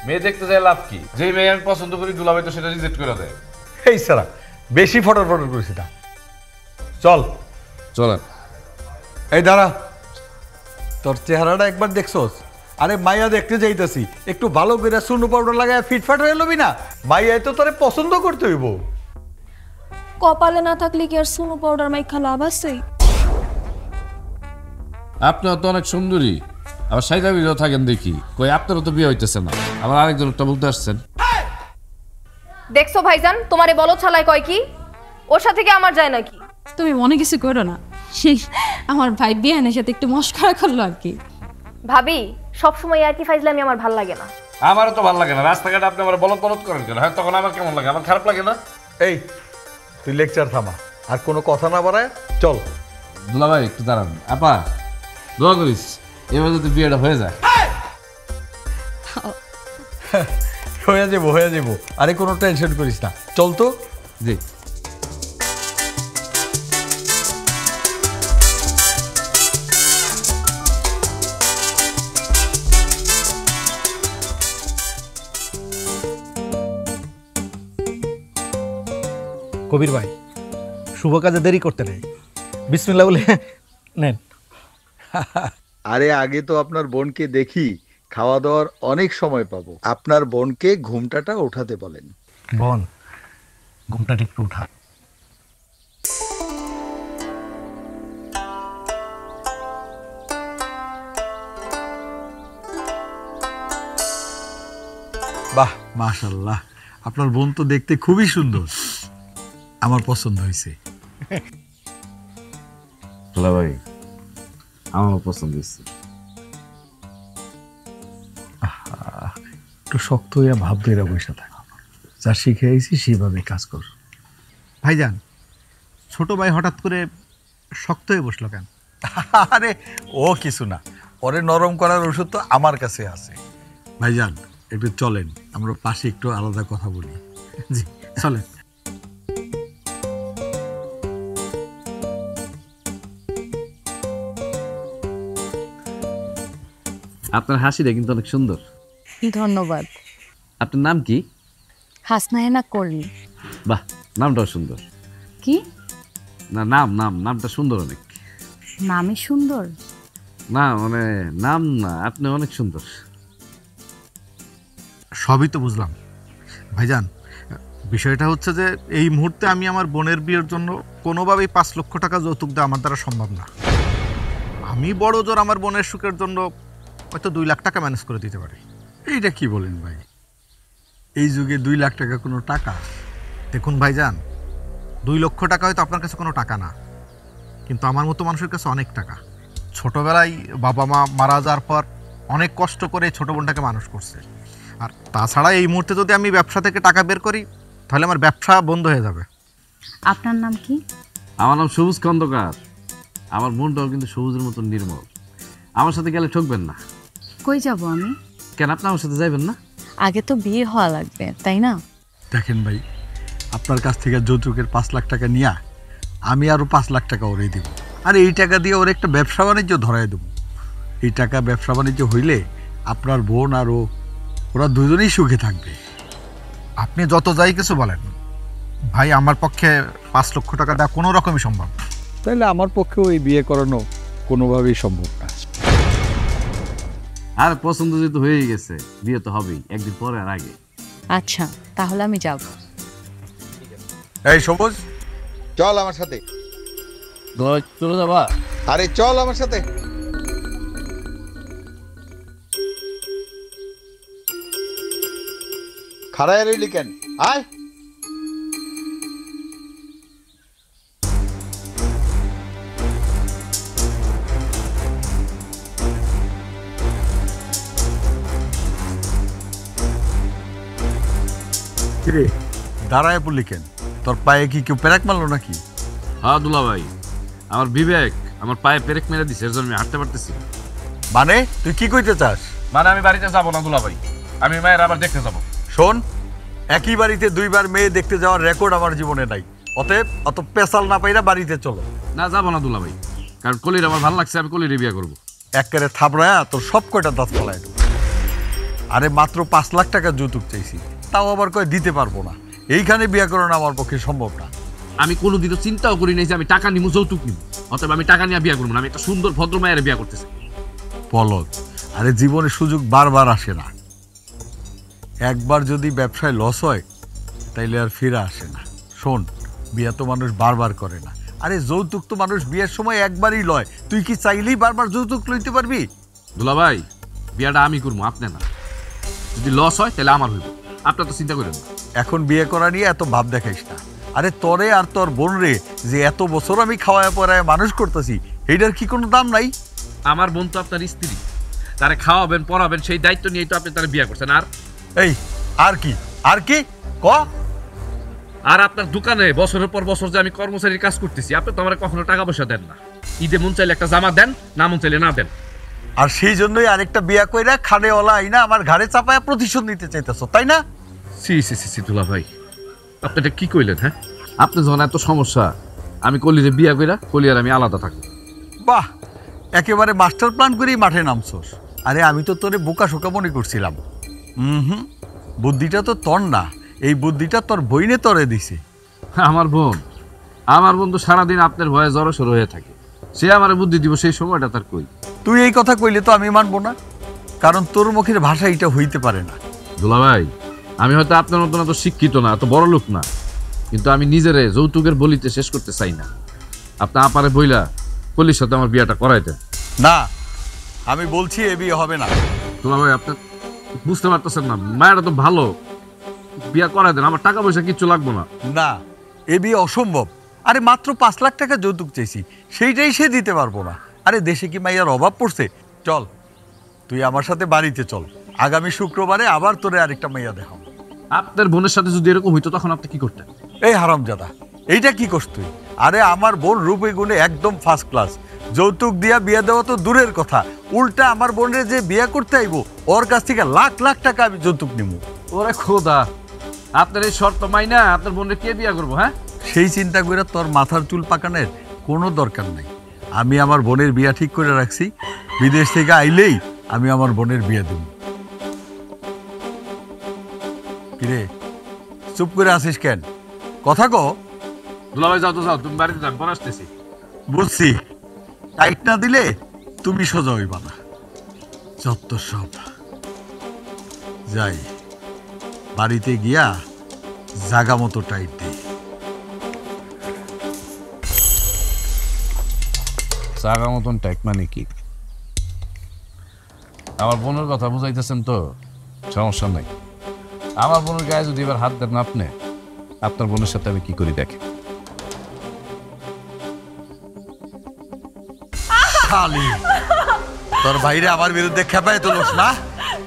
মেয়ে দেখতে যায় লাভ কি? যেই মেয়ে আমি পছন্দ করি দুলাভাই তো সেটা রিজেক্ট করে দেয়। এই সারা বেশি ফটর ফটর করেছি না, চল চলেন। এই দাঁড়া, তোর চেহারাটা একবার দেখছোস? আরে মাইয়া দেখতে যাইতেছি, একটু ভালো করে সুনো পাউডার লাগায় ফিটফাট হয়ে লবি না, মাইয়ায় তো তোরে পছন্দ করতে হইব। কপালে না থাকলে কি আর সুনো পাউডার মাইখা লাভ আছে? আপনারা তো অনেক সুন্দরী, আবার সাইজা বিজয় থাকেন দেখি, কই আপনারও তো বিয়ে হইতেছে না, আবার আরেকজন একটা বলতে আসছেন। দেখছো ভাইজান, তোমারে বলো ছালায় কয় কি? ওর সাথে কি আমার যায় নাকি? তুমি মনে কিছু করো না, সেই আমার ভাই বিয়ানের সাথে একটু মস্করা করলো আর কি। ভাবি, সবসময় আর কি ফাইজলামি আমার ভাল লাগে না। আমারও তো ভালো লাগে না, রাস্তাঘাটে আপনি আমার বলদ বলদ করেন কেন? হ্যাঁ, তখন আমার কেমন লাগে? আমার খারাপ লাগে না? এই তুই লেকচার থামা, আর কোনো কথা না বাড়ায় চল। দুলাভাই একটু দাঁড়ান, আপা দোয়া করিস এবার যদি বিয়েটা হয়ে যায়। হয়ে যাবো, আরে কোনো টেনশন করিস না, চল তো। জি। কবির ভাই, শুভ কাজে দেরি করতে নেই, বিসমিল্লাহ বলে নেন। আরে আগে তো আপনার বোনকে দেখি, খাওয়া দাওয়ার অনেক সময় পাবো। আপনার বোনকে ঘুমটাটা উঠাতে বলেন। বোন, ঘুমটাটা একটু উঠা। বাহ, মাশাআল্লাহ, আপনার বোন তো দেখতে খুবই সুন্দর, আমার পছন্দ হয়েছে। দুলাভাই আমারও পছন্দ হয়েছে। একটু শক্ত হইয়া ভাব ধরে বসে থাক, যা শিখে আইছি সেভাবে কাজ কর। ভাইজান, ছোট ভাই হঠাৎ করে শক্ত হয়ে বসলো কেন? আরে ও কিছু না, ওরে নরম করার ওষুধ তো আমার কাছে আছে। ভাইজান একটু চলেন, আমরা পাশে একটু আলাদা কথা বলি। জি চলেন। আপনার হাসিটা কিন্তু অনেক সুন্দর। ধন্যবাদ। আপনার নাম কি? হাসনাহেনা কর্মী। বাহ, নামটাও সুন্দর। কি না, নামটা সুন্দর অনেক। নামে সুন্দর? না মানে নাম না, আপনি অনেক সুন্দর। সবই তো বুঝলাম ভাইজান, বিষয়টা হচ্ছে যে এই মুহূর্তে আমি আমার বোনের বিয়ের জন্য কোনোভাবেই 5 লক্ষ টাকা যৌতুক দেওয়া আমার দ্বারা সম্ভব না। আমি বড় জোর আমার বোনের সুখের জন্য হয়তো 2 লাখ টাকা ম্যানেজ করে দিতে পারি। এইটা কি বলেন ভাই, এই যুগে 2 লাখ টাকা কোনো টাকা? দেখুন ভাইজান, 2 লক্ষ টাকা হয়তো আপনার কাছে কোনো টাকা না, কিন্তু আমার মতো মানুষের কাছে অনেক টাকা। ছোটবেলায় বাবা মা মারা যাওয়ার পর অনেক কষ্ট করে ছোট বোনটাকে মানুষ করছে, আর তাছাড়া এই মুহূর্তে যদি আমি ব্যবসা থেকে টাকা বের করি তাহলে আমার ব্যবসা বন্ধ হয়ে যাবে। আপনার নাম কি? আমার নাম সবুজ খন্দকার। আমার মনটাও কিন্তু সবুজের মতো নির্মল। আমার সাথে গেলে ঠকবেন না। কই যাব আমি? কেন আপনি আমার সাথে যাবেন না? আগে তো বিয়ে হওয়া লাগবে, তাই না? দেখেন ভাই, আপনার কাছ থেকে যৌতুকের 5 লাখ টাকা নিয়ে আমি আরো 5 লাখ টাকা ওরে দিব, আর এই টাকা দিয়ে ওর একটা ব্যবসা বাণিজ্য ধরাই দেবো। এই টাকা ব্যবসা বাণিজ্য হইলে আপনার বোন আর ওরা দুজনেই সুখে থাকবে। আপনি যত যাই কিছু বলেন ভাই, আমার পক্ষে 5 লক্ষ টাকা দেওয়া কোনো রকমই সম্ভব না। তাহলে আমার পক্ষে ওই বিয়ে করানো কোনোভাবেই সম্ভব না। আর পছন্দ যেহেতু হয়ে গেছে, বিয়ে তো হবেই, একদিন পরে আর আগে। আচ্ছা, তাহলে আমি যাব। এই সবুজ, চল আমার সাথে। চলে যাবা? আরে চল আমার সাথে। খাড়ায় রইলি কেন? আয়। কিরে দাঁড়ায় পড়লি কেন? তোর পায়ে কি কেউ পেরাক মারলো নাকি? হ্যাঁ দুলাভাই, আমার বিবেক আমার পায়ে পেরেক মেরে দিছে, এর জন্য আমি হাঁটতে পারতেছি। মানে তুই কি কইতে চাস? মানে আমি বাড়িতে যাবো না দুলাভাই, আমি মায়ের আবার দেখতে যাবো। শোন, একই বাড়িতে 2 বার মেয়ে দেখতে যাওয়ার রেকর্ড আমার জীবনে নাই, অতএব অত পেশাল না পাইরা বাড়িতে চলো। না, যাবো না দুলাভাই, কারণ কলির আমার ভালো লাগছে, আমি কলির বিয়ে করবো। একেবারে থাবড়ায়া তোর সব কয়টা দাঁত ফেলায় দেবো। আরে মাত্র 5 লাখ টাকা যৌতুক চাইছি, তাও আবার কয় দিতে পারবো না। এইখানে বিয়ে করানো আমার পক্ষে সম্ভব না। আমি কোনোদিনও চিন্তাও করি নাই যে আমি টাকা নিবো, যৌতুক নিবো। অতএব আমি টাকা নিয়ে বিয়ে করবো না। আমি একটা সুন্দর ভদ্র মায়ের বিয়ে করতেছি। পলক, আরে জীবনে সুযোগ বারবার আসে না। একবার যদি ব্যবসায় লস হয় তাইলে আর ফিরে আসে না। শোন, বিয়ে তো মানুষ বারবার করে না। আরে যৌতুক তো মানুষ বিয়ের সময় একবারই লয়। তুই কি চাইলেই বারবার যৌতুক লইতে পারবি? দুলাভাই, বিয়েটা আমি করবো, আপনি না। যদি লস হয় তাহলে আমার হইব, আপনার তো চিন্তা করেন না। এখন বিয়ে করা নিয়ে এত ভাব দেখাইস না। আরে তরে আর তোর বোন রে যে এত বছর আমি খাওয়ায় পড়ায় মানুষ করতেছি, এইটার কি কোনো দাম নাই? আমার বোন তো আপনার স্ত্রী, তারে খাওয়াবেন পড়াবেন, সেই দায়িত্ব নিয়েই তো আপনি তারা বিয়ে করছেন। এই আর কি আর কি ক? আর আপনার দোকানে বছরের পর বছর যে আমি কর্মচারীর কাজ করতেছি, আপনি তো আমার কখনো টাকা পয়সা দেন না। ঈদে মন চাইলে একটা জামা দেন, না মন চাইলে না দেন। আর সেই জন্যই আরেকটা বিয়া কইরা খানেওয়ালা আইনা আমার ঘাড়ে চাপায়া প্রতিশোধ নিতে চাইতেছ, তাই না? সি সি সি সি দুলা ভাই, আপনি এটা কি কইলেন? হ্যাঁ, আপনি যখন এত সমস্যা, আমি কলিরে বিয়া কইরা কলি আর আমি আলাদা থাকবো। বাহ, একেবারে মাস্টার প্ল্যান করেই মাঠে নামছস। আরে আমি তো তোরে বোকা শোকা মনে করছিলাম। বুদ্ধিটা তো তোর না, এই বুদ্ধিটা তোর বইনে তরে দিছে। আমার বোন তো সারাদিন আপনার ভয়ে জড়সড় হয়ে থাকে। সে আমার বুদ্ধি দিব, সেই সময়টা তার কই। তুই এই কথা কইলে তো আমি মানবো না, কারণ তোর মুখের ভাষা এটা হইতে পারে না। দুলা ভাই, আমি হয়তো আপনার মতন এত শিক্ষিত না, এত বড় লোক না, কিন্তু আমি নিজেরে যৌতুকের বলিতে শেষ করতে চাই না। আপনি আপারে বইলা কলির সাথে আমার বিয়াটা করাই দেন। না, আমি বলছি এ বিয়ে হবে না। দুলা ভাই, আপনি বুঝতে পারতেছেন না, মায়েরা তো ভালো, বিয়া করাই দেন। আমার টাকা পয়সা কিচ্ছু লাগবো না। না, এ বিয়ে অসম্ভব। আরে মাত্র 5 লাখ টাকা যৌতুক চাইছি, সেইটাই সে দিতে পারবো না। আরে দেশে কি মাইয়ার অভাব পড়ছে? চল, তুই আমার সাথে বাড়িতে চল, আগামী শুক্রবারে আবার তোরে আরেকটা মাইয়া দেখাবো। আপনার বোনের সাথে যদি এরকম হইতো, তখন আপনি কি করতেন? এই হারামজাদা, এইটা কি করছ তুই? আরে আমার বোন রূপে গুণে একদম ফার্স্ট ক্লাস। যৌতুক দিয়া বিয়ে দেওয়া তো দূরের কথা, উল্টা আমার বোনের যে বিয়ে করতে আইবো, ওর কাছ থেকে লাখ লাখ টাকা আমি যৌতুক নিব। ওরে খোদা, আপনার এই শর্ত মাইনা আপনার বোনের কে বিয়া করবো? হ্যাঁ, সেই চিন্তা করে তোর মাথার চুল পাকানোর কোনো দরকার নাই। আমি আমার বোনের বিয়া ঠিক করে রাখছি, বিদেশ থেকে আইলেই আমি আমার বোনের বিয়ে দেব। কিরে চুপ করে আসিস কেন? কথা কো। দুলা ভাই, যাও তো যাও, তুমি বাড়িতে যান, পরে আসতেছি। বুঝছি, টাইট না দিলে তুমি সোজা হইবা না। যত সব। যাই, বাড়িতে গিয়া জাগা মতো টাইট দিই। জাগা মতন টাইট মানে কি? আমার বোনের কথা বুঝাইতেছেন তো, সমস্যা নাই। আমার বোনের গায়ে যদি এবার হাত দেন আপনি, আপনার বোনের সাথে আমি কি করি দেখেন। শালি, তোর বাইরে আমার বিরুদ্ধে খেপায় তোলস না,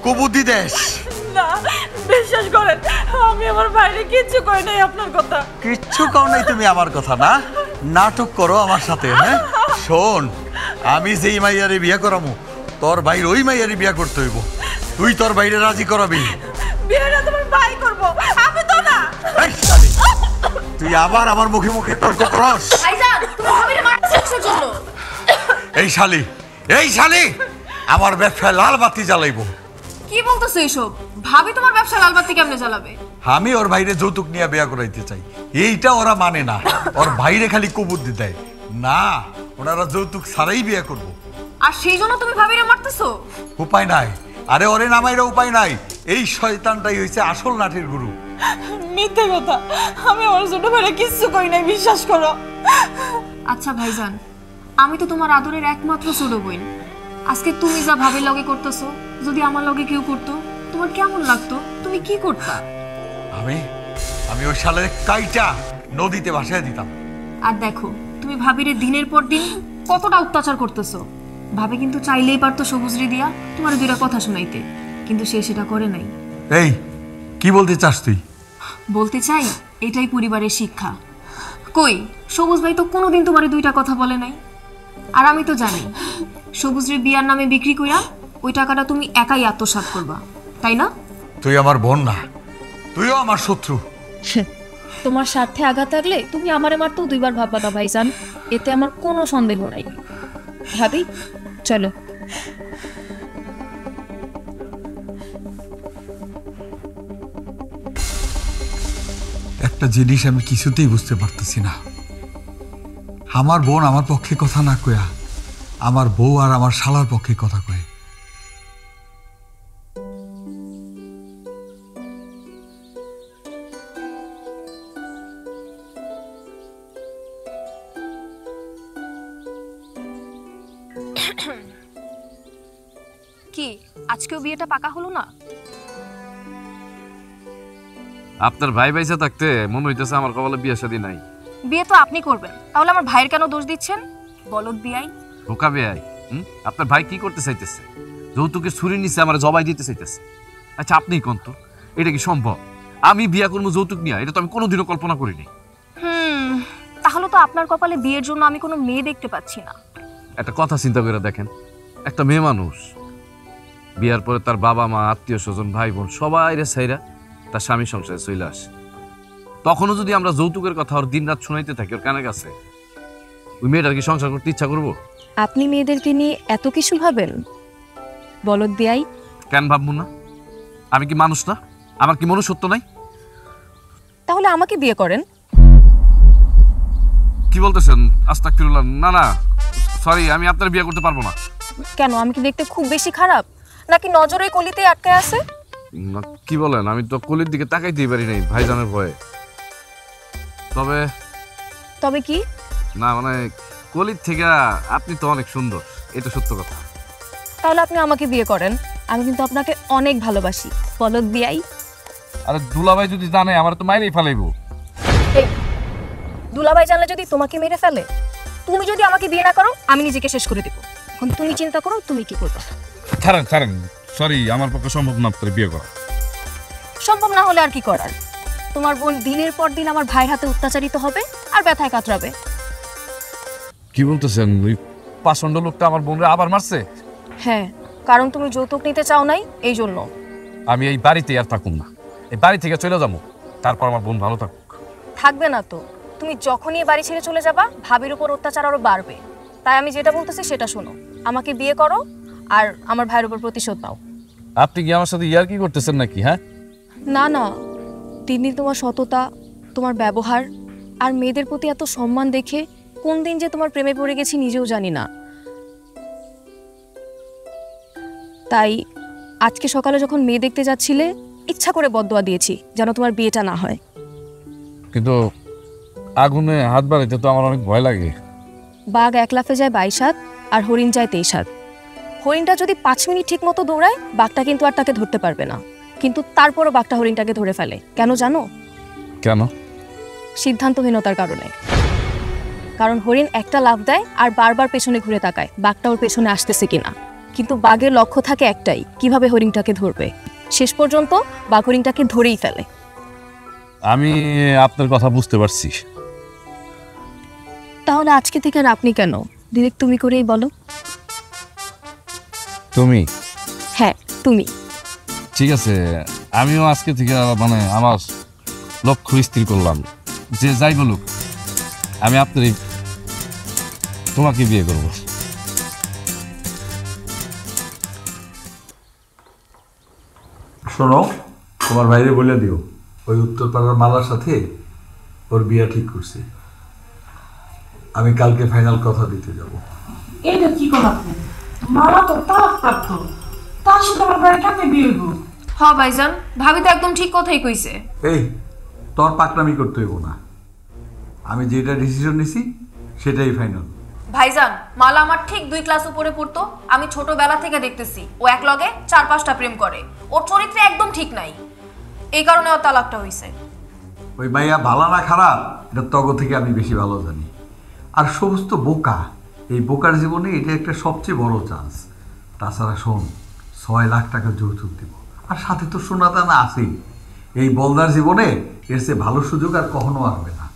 কুবুদ্ধি দেশ। না, বিশ্বাস করেন, আমি আমার বাইরে কিচ্ছু কই নাই আপনার কথা। কিচ্ছু কও নাই তুমি আমার কথা না? নাটক করো আমার সাথে। হ্যাঁ শোন, আমি যেই মাইয়ারে বিয়ে করামু, তোর বাইরে ওই মাইয়ারে বিয়ে করতে হইব। তুই তোর বাইরে রাজি করাবি? বিয়েটা তোমার ভাই করব, আমি তো না। এই শালি, তুই আবার আমার মুখে মুখে তর্ক করস? ভাইজান, তুমি ভাবিরে মারতেছো কিসের জন্য? এই শালি আমার ব্যবসায় লাল বাতি জ্বালাইবো। কি বলতেছো এইসব? ভাবি তোমার ব্যবসা লালবাতি কেমনে জ্বালাবে? আমি ওর ভাইরে যৌতুক নিয়ে বিয়ে করাইতে চাই, এইটা ওরা মানে না। ওর ভাইরে খালি কুবুদ্ধি দেয় না, ওনারা যৌতুক ছাড়াই বিয়ে করব। আর সেই জন্য তুমি ভাবিরে মারতেছো? উপায় নাই। আরে ওরে নামাইরা উপায় নাই। এই শয়তানটাই হইছে আসল নাটের গুরু। মিথ্যে কথা, আমি ওর ছোট ভাইরে কিচ্ছু কই নাই, বিশ্বাস করো। আচ্ছা ভাইজান, আমি তো তোমার আদরের একমাত্র ছোট বোন। আজকে তুমি যা ভাবির লগে করতেছো, যদি আমার লগে কেউ করতো, তোমার কেমন লাগতো? তুমি কি করতা? আমি ওই শালের কাইটা নদীতে ভাসায় দিতাম। আর দেখো, তুমি ভাবিরে দিনের পর দিন কতটা অত্যাচার করতেছো। ভাবি কিন্তু চাইলেই পারতো সবুজরি দিয়া তোমার দুইটা কথা শোনাইতে, কিন্তু সে সেটা করে নাই। এই কি বলতে চাস তুই? বলতে চাই, এটাই পরিবারের শিক্ষা। কই, সবুজ ভাই তো কোনোদিন তোমারে দুইটা কথা বলে নাই। আর আমি তো জানি, সবুজরে বিয়ার নামে বিক্রি কইরা ওই টাকাটা তুমি একাই আত্মসাৎ করবা, তাই না? তুই আমার বোন না, তুইও আমার শত্রু। তোমার স্বার্থে আঘাত লাগলে তুমি আমারে মারতেও দুইবার ভাববা না ভাইজান, এতে আমার কোনো সন্দেহ নাই। ভাবি চলো। একটা জিনিস আমি কিছুতেই বুঝতে পারতেছি না। আমার বোন আমার পক্ষে কথা না কয়া আমার বউ আর আমার শালার পক্ষে কথা কয়। কি আজকেও বিয়েটা পাকা হলো না? আপনার ভাই বাইসা থাকতে মনে হইতেছে আমার কপালে বিয়ে শাদী নাই। বিয়ে তো আপনি করবেন, তাহলে আমার ভাইয়ের কেন দোষ দিচ্ছেন? বলদ বিয়াই। বোকা বেয়াই। আপনার ভাই কি করতে চাইতেছে? যৌতুকে ছুরি নিচে আমার জবাই দিতে চাইতেছে। আচ্ছা আপনিই কোন তো, এটা কি সম্ভব? আমি বিয়া করবো যৌতুক নিয়ে, এটা তো আমি কোনোদিনও কল্পনা করিনি। তাহলে তো আপনার কপালে বিয়ের জন্য আমি কোনো মেয়ে দেখতে পাচ্ছি না। একটা কথা চিন্তা করে দেখেন, একটা মেয়ে মানুষ বিয়ার পরে তার বাবা মা আত্মীয় স্বজন ভাই বোন সবাই রে ছাইরা তার স্বামী সংসারে চলে আসে। তখনও যদি আমরা যৌতুকের কথা ওর দিন রাত শোনাইতে থাকি ওর কানে কাছে, ওই মেয়েটার কি সংসার করতে ইচ্ছা করবো? আপনি মেয়েদেরকে নিয়ে এত কিছু ভাবেন বলদ বিয়াই? কেন ভাববো না? আমি কি মানুষ না? আমার কি মনুষ্যত্ব নাই? তাহলে আমাকে বিয়ে করেন। কি বলতেছেন? আস্তাগফিরুল্লাহ। না না, সরি, আমি আপনার বিয়ে করতে পারবো না। কেন, আমি কি দেখতে খুব বেশি খারাপ নাকি নজরে কলিতে আটকে আছে? না, কি বলেন? আমি তো কলির দিকে তাকাইতেই পারি নাই ভাইজানের ভয়ে। তবে কি? না মানে কলির থেকে আপনি তো অনেক সুন্দর, এটা সত্য কথা। তাহলে আপনি আমাকে বিয়ে করেন, আমি কিন্তু আপনাকে অনেক ভালোবাসি বলদ বিয়াই। আরে দুলাভাই যদি জানে আমার তো মাইরেই ফেলাইবো। এই দুলাভাই জানলে যদি তোমাকে মেরে ফেলে, তুমি যদি আমাকে বিয়ে না করো আমি নিজেকে শেষ করে দেবো। এখন তুমি চিন্তা করো তুমি কি করবে। ছাড়েন ছাড়েন, সরি, আমার পক্ষে সম্ভব না আপনার বিয়ে করা। সম্ভব না হলে আর কি করার? তোমার বোন দিনের পর দিন আমার ভাইয়ের হাতে অত্যাচারিত হবে আর ব্যথায় কাতরাবে। কি বলতেছেন? ওই পাষণ্ড লোকটা আমার বোনরে আবার মারছে? হ্যাঁ, কারণ তুমি যৌতুক নিতে চাও নাই, এই জন্য। আমি এই বাড়িতে আর থাকুম না, এই বাড়ি থেকে চলে যাবো, তারপর আমার বোন ভালো থাকুক। থাকবে না তো, তুমি যখনই বাড়ি ছেড়ে চলে যাবা ভাবির উপর অত্যাচার আরো বাড়বে। তাই আমি যেটা বলতেছি সেটা শোনো, আমাকে বিয়ে করো আর আমার ভাইয়ের উপর প্রতিশোধ নাও। আপনি কি আমার সাথে ইয়ার কি করতেছেন নাকি? হ্যাঁ না না, তিনি তোমার সততা, তোমার ব্যবহার আর মেয়েদের প্রতি এত সম্মান দেখে কোন দিন যে তোমার প্রেমে পড়ে গেছি নিজেও জানি না। তাই আজকে সকালে যখন মেয়ে দেখতে যাচ্ছিলে ইচ্ছা করে বদদোয়া দিয়েছি যেন তোমার বিয়েটা না হয়। কিন্তু আগুনে হাত বাড়াইতে তো আমার অনেক ভয় লাগে। বাঘ এক লাফে যায় 22 হাত আর হরিণ যায় 23 হাত। হরিণটা যদি 5 মিনিট ঠিক মতো দৌড়ায় বাঘটা কিন্তু আর তাকে ধরতে পারবে না, কিন্তু তারপরও বাঘটা হরিণটাকে ধরে ফেলে। কেন জানো? কেন? সিদ্ধান্তহীনতার কারণে। কারণ হরিণ একটা লাফ দেয় আর বারবার পেছনে ঘুরে তাকায় বাঘটা ওর পেছনে আসতেছে কিনা, কিন্তু বাঘের লক্ষ্য থাকে একটাই, কিভাবে হরিণটাকে ধরবে। শেষ পর্যন্ত বাঘ হরিণটাকে ধরেই ফেলে। আমি আপনার কথা বুঝতে পারছি। তাহলে আজকে থেকে আর আপনি কেন, ডিরেক্ট তুমি করেই বলো। তুমি? হ্যাঁ তুমি। ঠিক আছে, আমিও আজকে থেকে মানে আমার লক্ষ্য স্থির করলাম, যে যাই বলুক আমি তোমাকে বিয়ে করব। শোনো, তোমার বাইরে বলে দিও ওই উত্তরপাড়ার মালার সাথে ওর বিয়ে ঠিক করছি। আমি কালকে ফাইনাল কথা দিতে যাব। এটা কি করা? মামা তো তালাক প্রাপ্ত, তার সাথে আমার ভাই কেমনে বিয়ে হইব? হ ভাইজান, ভাবি তো একদম ঠিক কথাই কইছে। এই তোর পাকনামি করতে হইব না, আমি যেটা ডিসিশন নিছি সেটাই ফাইনাল। ভাইজান, মালা আমার ঠিক 2 ক্লাস উপরে পড়তো, আমি ছোটবেলা থেকে দেখতেছি ও এক লগে 4-5টা প্রেম করে, ওর চরিত্রে একদম ঠিক নাই, এই কারণে ওর তালাকটা হইছে। ওই মাইয়া ভালো না খারাপ এটা তগ থেকে আমি বেশি ভালো জানি। আর সমস্ত বোকা, এই বোকার জীবনে এটা একটা সবচেয়ে বড় চান্স। তাছাড়া শোন, 6 লাখ টাকা যৌতুক দিব, আর সাথে তো সোনাদানা আছেই। এই বলদার জীবনে এর চেয়ে ভালো সুযোগ আর কখনো আসবে না।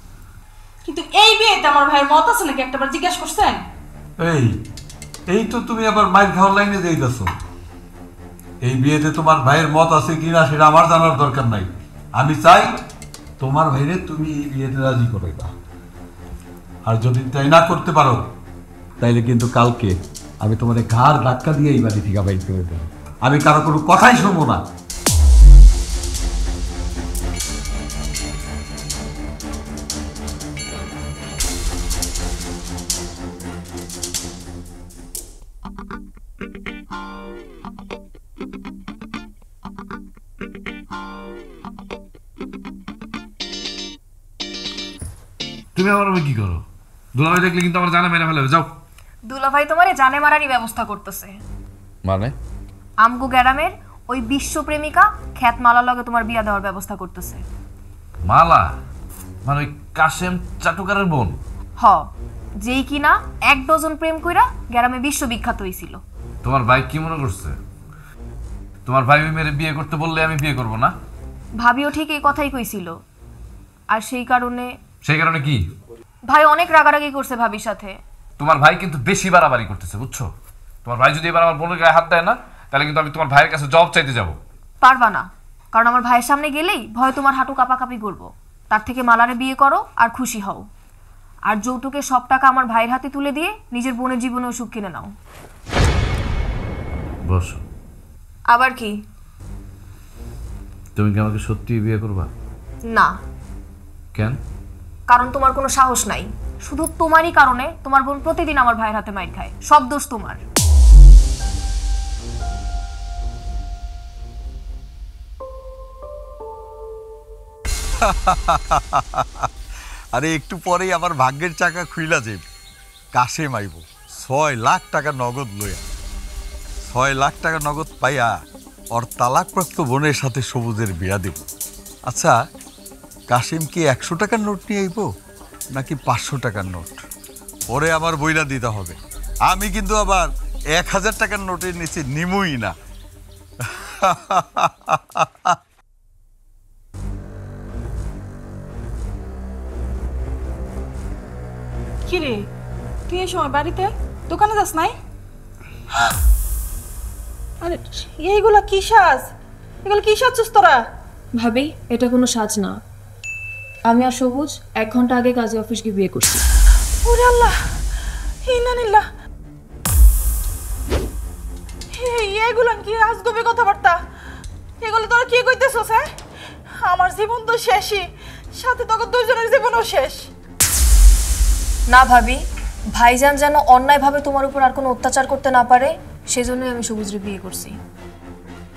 কিন্তু এই বিয়েতে আমার ভাইয়ের মত আছে নাকি একটাবার জিজ্ঞাসা করছেন? এই তো তুমি আবার মায়ের খাওয়ার লাইনে যাইতেছো। এই বিয়েতে তোমার ভাইয়ের মত আছে কিনা সেটা আমার জানার দরকার নাই। আমি চাই তোমার ভাইরে তুমি এই বিয়েতে রাজি করাইবা। আর যদি তাই না করতে পারো তাইলে কিন্তু কালকে আমি তোমার ঘাড় ধাক্কা দিয়ে এই বাড়ি থেকে বাইর করে দেবো। আমি কারো কোনো কথাই শুনবো না। তুমি আমার রুমে কি করো? দুলাভাই দেখলে কিন্তু আমার জানে মেরে ফেলবে। যাও। দুলাভাই তোমারে জানে মারারই ব্যবস্থা করতেছে। মানে? আমগো গ্রামের ওই বিশ্ব প্রেমিকা খ্যাত মালার লগে তোমার বিয়া দেওয়ার ব্যবস্থা করতেছে। মালা? মানে ওই কাশেম চাটুকারের বোন? হ, যেই কিনা 1 ডজন প্রেম কইরা গ্রামে বিশ্ববিখ্যাত হইছিল। তোমার ভাই কি মনে করছে? তোমার ভাই ওই মেরে বিয়ে করতে বললে আমি বিয়ে করব না? ভাবিও ঠিক এই কথাই কইছিল। আর সেই কারণে কি? ভাই অনেক রাগারাগি করছে ভাবির সাথে। তোমার ভাই কিন্তু বেশি বাড়াবাড়ি করতেছে, বুঝছো? তোমার ভাই যদি এবার আমার বোনের গায়ে হাত দেয় না, তাহলে কিন্তু আমি তোমার ভাইয়ের কাছে জবাব চাইতে যাব। পারবা না, কারণ আমার ভাইয়ের সামনে গেলেই ভয় তোমার হাঁটু কাঁপাকাঁপি করবো। তার থেকে মালারে বিয়ে করো আর খুশি হও। আর যৌতুকে সব টাকা আমার ভাইয়ের হাতে তুলে দিয়ে নিজের বোনের জীবনেও সুখ কিনে নাও। বসো। আবার কি? তুমি কি আমাকে সত্যি বিয়ে করবা? না। কেন? কারণ তোমার কোনো সাহস নাই। শুধু তোমারই কারণে তোমার বোন প্রতিদিন আমার ভাইয়ের হাতে মাইর খায়। সব দোষ তোমার। আরে একটু পরেই আমার ভাগ্যের চাকা খুইলা যাইব। কাশেম আইব 6 লাখ টাকা নগদ লইয়া। 6 লাখ টাকা নগদ পাইয়া ওর তালাকপ্রাপ্ত বোনের সাথে সবুজের বিয়া দেব। আচ্ছা, কাশেম কি 100 টাকার নোট নিয়ে আইব নাকি 500 টাকার নোট? ওরে আমার বইরা দিতে হবে। আমি কিন্তু আবার 1000 টাকার নোটের নিচে নিমুই না। কিরে, তুই এই সময় বাড়িতে? দোকানে যাস নাই? আরে এইগুলা কি সাজ? এগুলো কি সাজছিস তোরা? ভাবি, এটা কোনো সাজ না। আমি আর সবুজ 1 ঘন্টা আগে কাজী অফিস গিয়ে বিয়ে করছি। ওরে আল্লাহ, ইন্নালিল্লাহ। এগুলো কি আজগবি কথাবার্তা? এগুলো তোরা কি কইতেছস? হ্যাঁ, আমার জীবন তো শেষই, সাথে তোকে দুজনের জীবনও শেষ। না ভাবি, ভাইজান যেন অন্যায়ভাবে তোমার উপর আর কোনো অত্যাচার করতে না পারে, সেজন্যই আমি সবুজরে বিয়ে করছি।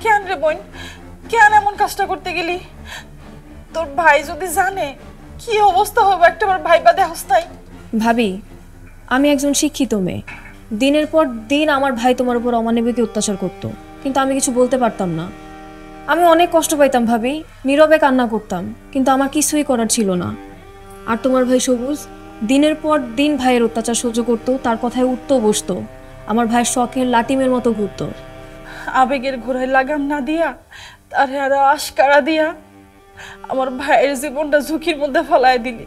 কেন রে বোন, কেন এমন কাজটা করতে গেলি? তোর ভাই যদি জানে কি অবস্থা হবে একটাবার ভাইবা দেহস নাই। ভাবি, আমি একজন শিক্ষিত মেয়ে। দিনের পর দিন আমার ভাই তোমার উপর অমানবিক অত্যাচার করত, কিন্তু আমি কিছু বলতে পারতাম না। আমি অনেক কষ্ট পাইতাম ভাবি, নীরবে কান্না করতাম, কিন্তু আমার কিছুই করার ছিল না। আর তোমার ভাই সবুজ দিনের পর দিন ভাইয়ের অত্যাচার সহ্য করতো, তার কথায় উঠতো বসতো, আমার ভাইয়ের শখের লাটিমের মতো ঘুরতো। আবেগের ঘোড়ায় লাগাম না দিয়া, তার হারা আশকারা দিয়া আমার ভাইয়ের জীবনটা ঝুঁকির মধ্যে ফেলায় দিলি।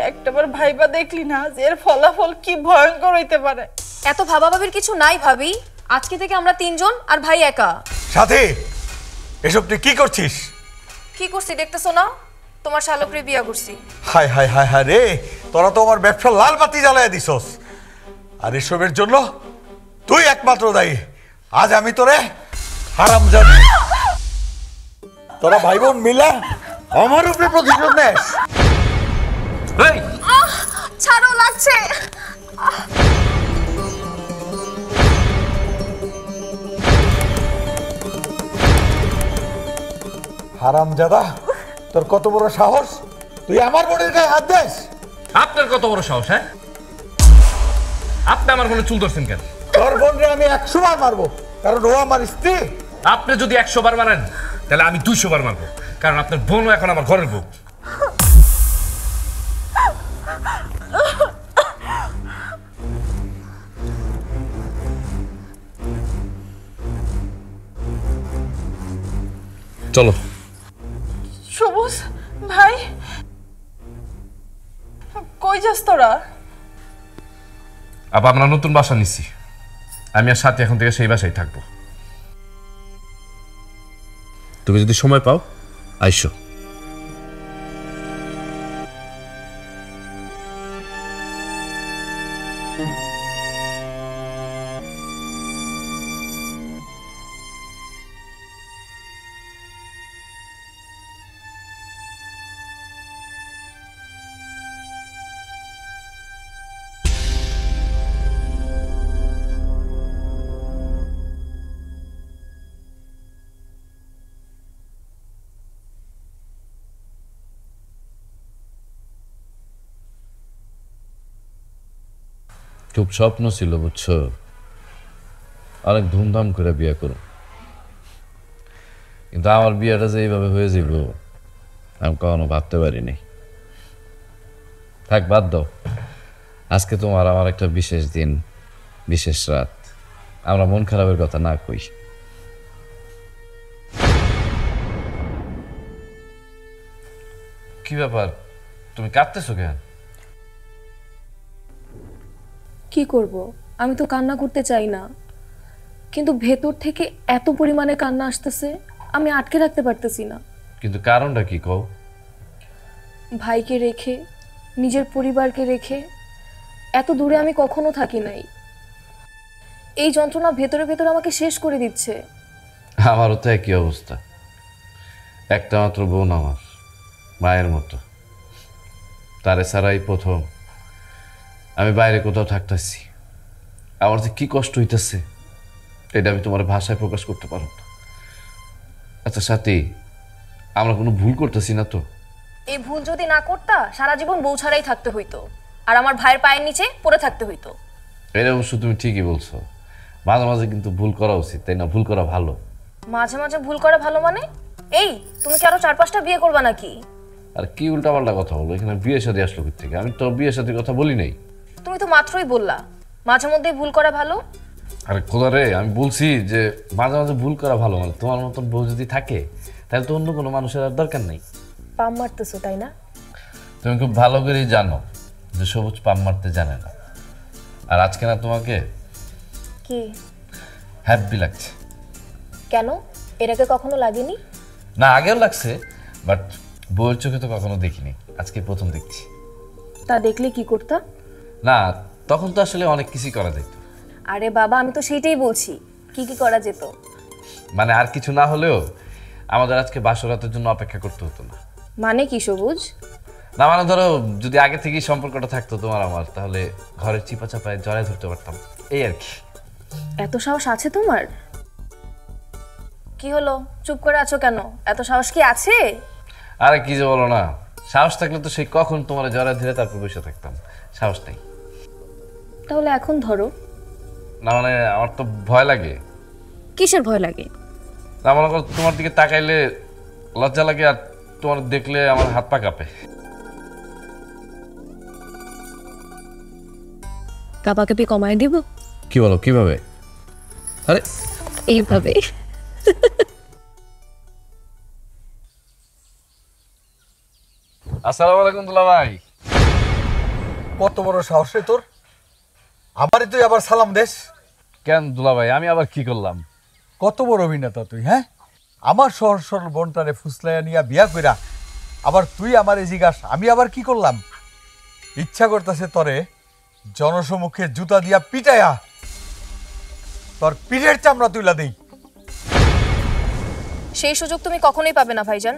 একটাবার ভাইবা দেখলি না যে এর ফলাফল কি ভয়ঙ্কর হইতে পারে? এত ভাবাভাবির কিছু নাই ভাবি। আজকে থেকে আমরা 3 জন আর ভাই একা। সাথে এসব তুই কি করছিস? কি করছি দেখতেছো না? তোমার শালকরে বিয়া করছি। হায় হায় হায় হায় রে, তোরা তো আমার ব্যবসা লাল বাতি জ্বালায় দিছস। আর এসবের জন্য তুই একমাত্র দায়ী। আজ আমি তোরে হারামজাদি, তোরা ভাই বোন মিলা আমার উপরে প্রতিশোধ নেস। এই, ছাড়ো, লাগছে। হারামজাদা, তোর কত বড় সাহস, তুই আমার বোনের গায়ে হাত দিস? আপনার কত বড় সাহস? হ্যাঁ, আপনি আমার কোনো চুল ধরছেন কেন? তোর বোনরে আমি 100 বার মারবো, কারণ ও আমার স্ত্রী। আপনি যদি 100 বার মারেন, তাহলে আমি 200 বার মারবো, কারণ আপনার বোনও এখন আমার ঘরের বউ। চলো। সবুজ ভাই, কই যাস তোরা? আপা, আমরা নতুন বাসা নিচ্ছি। আমি আর সাথে এখন থেকে সেই বাসায় থাকবো। তুমি যদি সময় পাও আইসো। খুব স্বপ্ন ছিল বুঝছো, অনেক ধুমধাম করে বিয়ে করো, কিন্তু আমার বিয়েটা যে এইভাবে হয়ে যাব আমি কখনো ভাবতে পারিনি। থাক বাদ দাও, আজকে তোমার আমার একটা বিশেষ দিন, বিশেষ রাত, আমরা মন খারাপের কথা না কই। কি ব্যাপার, তুমি কাঁদতেছো কেন? কি করব, আমি তো কান্না করতে চাই না, কিন্তু ভেতর থেকে এত পরিমাণে কান্না আসতেছে আমি আটকে রাখতে পারতেছি না। কিন্তু কারণটা কি কও? ভাইকে রেখে, নিজের পরিবারকে রেখে এত দূরে আমি কখনো থাকি নাই। এই যন্ত্রণা ভেতরে ভেতরে আমাকে শেষ করে দিচ্ছে। আমারও তো একই অবস্থা, একটা মাত্র বোন আমার, মায়ের মতো, তারে ছাড়াই প্রথম আমি বাইরে কোথাও থাকতেছি। আমার যে কি কষ্ট হইতেছে এটা আমি তোমার ভাষায় প্রকাশ করতে পারব না। আচ্ছা সাথী, আমরা কোনো ভুল করতেছি না তো? এই ভুল যদি না করতা সারা জীবন বউ ছাড়াই থাকতে হইতো, আর আমার ভাইয়ের পায়ের নিচে পড়ে থাকতে হইতো। এটা অবশ্য তুমি ঠিকই বলছো, মাঝে মাঝে কিন্তু ভুল করা উচিত, তাই না? ভুল করা ভালো। মাঝে মাঝে ভুল করা ভালো মানে? এই তুমি কি আরো 4-5টা বিয়ে করবা নাকি? আর কি উল্টাপাল্টা কথা বলো, এখানে বিয়ে শাদী আসলো কোথা থেকে? আমি তো বিয়ে শাদীর কথা বলি নাই। তুমি তো মাত্রই বললা মাঝে মধ্যে ভুল করা ভালো। আরে খোদা রে, আমি বলছি যে মাঝে মাঝে ভুল করা ভালো, মানে তোমার মতন বউ যদি থাকে তাহলে তো অন্য কোনো মানুষের আর দরকার নেই। পাম মারতেছো তাই না? তুমি খুব ভালো করেই জানো যে সবুজ পাম মারতে জানে না। আর আজকে না তোমাকে কি হ্যাপি লাগছে। কেন, এর আগে কখনো লাগেনি? না, আগেও লাগছে, বাট বউয়ের চোখে তো কখনো দেখিনি, আজকে প্রথম দেখছি। তা দেখলে কি করতা? না, তখন তো আসলে অনেক কিছুই করা যেত। আরে বাবা, আমি তো সেইটাই বলছি, কি কি করা যেত। মানে আর কিছু না হলেও আমাদের আজকে বাসরাতের জন্য অপেক্ষা করতে হতো না। মানে কি সবুজ? না মানে ধরো যদি আগে থেকেই সম্পর্কটা থাকতো তোমার আমার, তাহলে ঘরের চিপা চাপায় জড়ায় ধরতে পারতাম, এই আর কি। এত সাহস আছে তোমার? কি হলো, চুপ করে আছো কেন? এত সাহস কি আছে? আরে কি যে বলো না, সাহস থাকলে তো সেই কখন তোমার জড়ায় ধরে তারপর বসে থাকতাম, সাহস নেই। তাহলে এখন ধরো। না মানে আমার তো ভয় লাগে। কিসের ভয় লাগে? না মনে করো তোমার দিকে তাকাইলে লজ্জা লাগে, আর তোমার দেখলে আমার হাত পা কাঁপে। কাঁপাকাঁপি কমায় দিব? কি বলো, কিভাবে? আরে এইভাবে। আসসালামু আলাইকুম দুলা ভাই। কত বড় সাহস রে তোর, আমারই তুই আবার সালাম দেশ? কেন দুলা ভাই, আমি আবার কি করলাম? কত বড় অভিনেতা তুই, হ্যাঁ? আমার সহজ সরল বোনটারে ফুসলাইয়া নিয়া বিয়া কইরা আবার তুই আমার এই জিজ্ঞাস আমি আবার কি করলাম? ইচ্ছা করতেছে তরে জনসমুখে জুতা দিয়া পিটাইয়া তোর পিঠের চামড়া তুইলা দেই। সেই সুযোগ তুমি কখনোই পাবে না ভাইজান।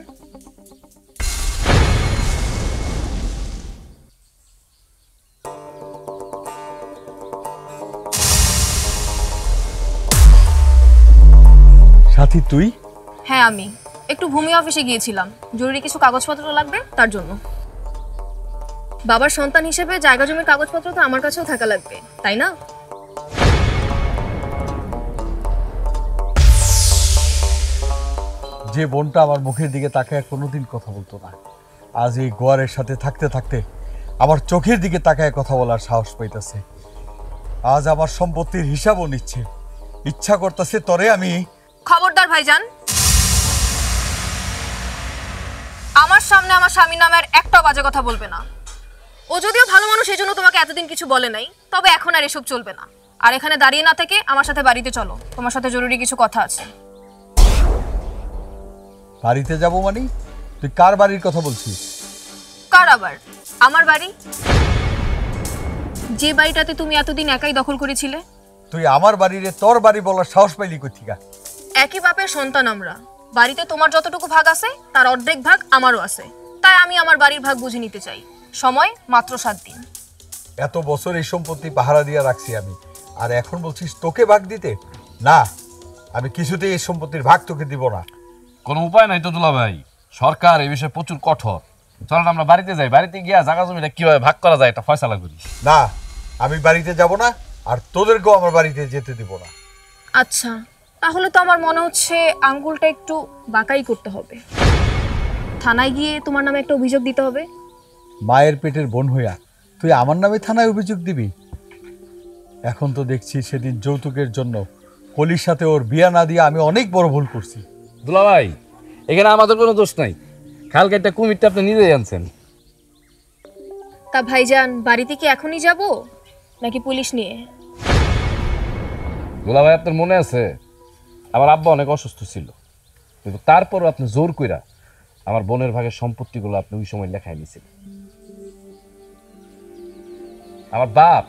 সাথী তুই? হ্যাঁ আমি একটু ভূমি অফিসে গিয়েছিলাম, জরুরি কিছু কাগজপত্র লাগবে তার জন্য। বাবার সন্তান হিসেবে জায়গা জমির কাগজপত্র তো আমার কাছেও থাকা লাগবে, তাই না? যে বোনটা আমার মুখের দিকে তাকায় কোনোদিন কথা বলতো না, আজ এই গোয়ারের সাথে থাকতে থাকতে আমার চোখের দিকে তাকায় কথা বলার সাহস পাইতেছে। আজ আমার সম্পত্তির হিসাবও নিচ্ছে, ইচ্ছা করতেছে তরে আমি। খবরদার ভাইজান, আমার সামনে আমার স্বামী নামে আর একটাও বাজে কথা বলবে না। ও যদিও ভালো মানুষ, এই জন্য তোমাকে এতদিন কিছু বলে নাই, তবে এখন আর এসব চলবে না। আর এখানে দাঁড়িয়ে না থেকে আমার সাথে বাড়িতে চলো, তোমার সাথে জরুরি কিছু কথা আছে। বাড়িতে যাব মানে? তুই কার বাড়ির কথা বলছিস? কার আবার? আমার বাড়ি, যে বাড়িটাতে তুমি এতদিন একাই দখল করেছিলে। তুই আমার বাড়িরে তোর বাড়ি বলার সাহস পাইলি কোথেকে? একই বাপের সন্তান আমরা, বাড়িতে তোমার যতটুকু ভাগ আছে তার অর্ধেক ভাগ আমারও আছে, তাই আমি আমার বাড়ির ভাগ বুঝে নিতে চাই। সময় মাত্র 7 দিন। এত বছর এই সম্পত্তি পাহারা দিয়া রাখছি আমি, আর এখন বলছিস তোকে ভাগ দিতে? না, আমি কিছুতেই এই সম্পত্তির ভাগ তোকে দিব না। কোনো উপায় নাই তো দুলা ভাই, সরকার এই বিষয়ে প্রচুর কঠোর। চলেন আমরা বাড়িতে যাই, বাড়িতে গিয়া জায়গা জমিটা কিভাবে ভাগ করা যায় এটা ফয়সালা করি। না, আমি বাড়িতে যাব না, আর তোদেরকেও আমার বাড়িতে যেতে দিব না। আচ্ছা, তাহলে তো আমার মনে হচ্ছে আঙ্গুলটা একটু বাঁকাই করতে হবে। থানায় গিয়ে তোমার নামে একটা অভিযোগ দিতে হবে। মায়ের পেটের বোন হইয়া তুই আমার নামে থানায় অভিযোগ দিবি? এখন তো দেখছি সেদিন যৌতুকের জন্য কলির সাথে ওর বিয়া না দিয়ে আমি অনেক বড় ভুল করছি। দুলা ভাই, এখানে আমাদের কোনো দোষ নাই। কালকে একটা কুমিরটা আপনি নিজেই আনছেন। তা ভাইজান, বাড়িতে কি এখনই যাব নাকি পুলিশ নিয়ে? দুলা ভাই, আপনার মনে আছে আমার আব্বা অনেক অসুস্থ ছিল, কিন্তু তারপরও আপনি জোর কইরা আমার বোনের ভাগের সম্পত্তিগুলো আপনি ওই সময় লেখায় নিয়েছিলেন। আমার বাপ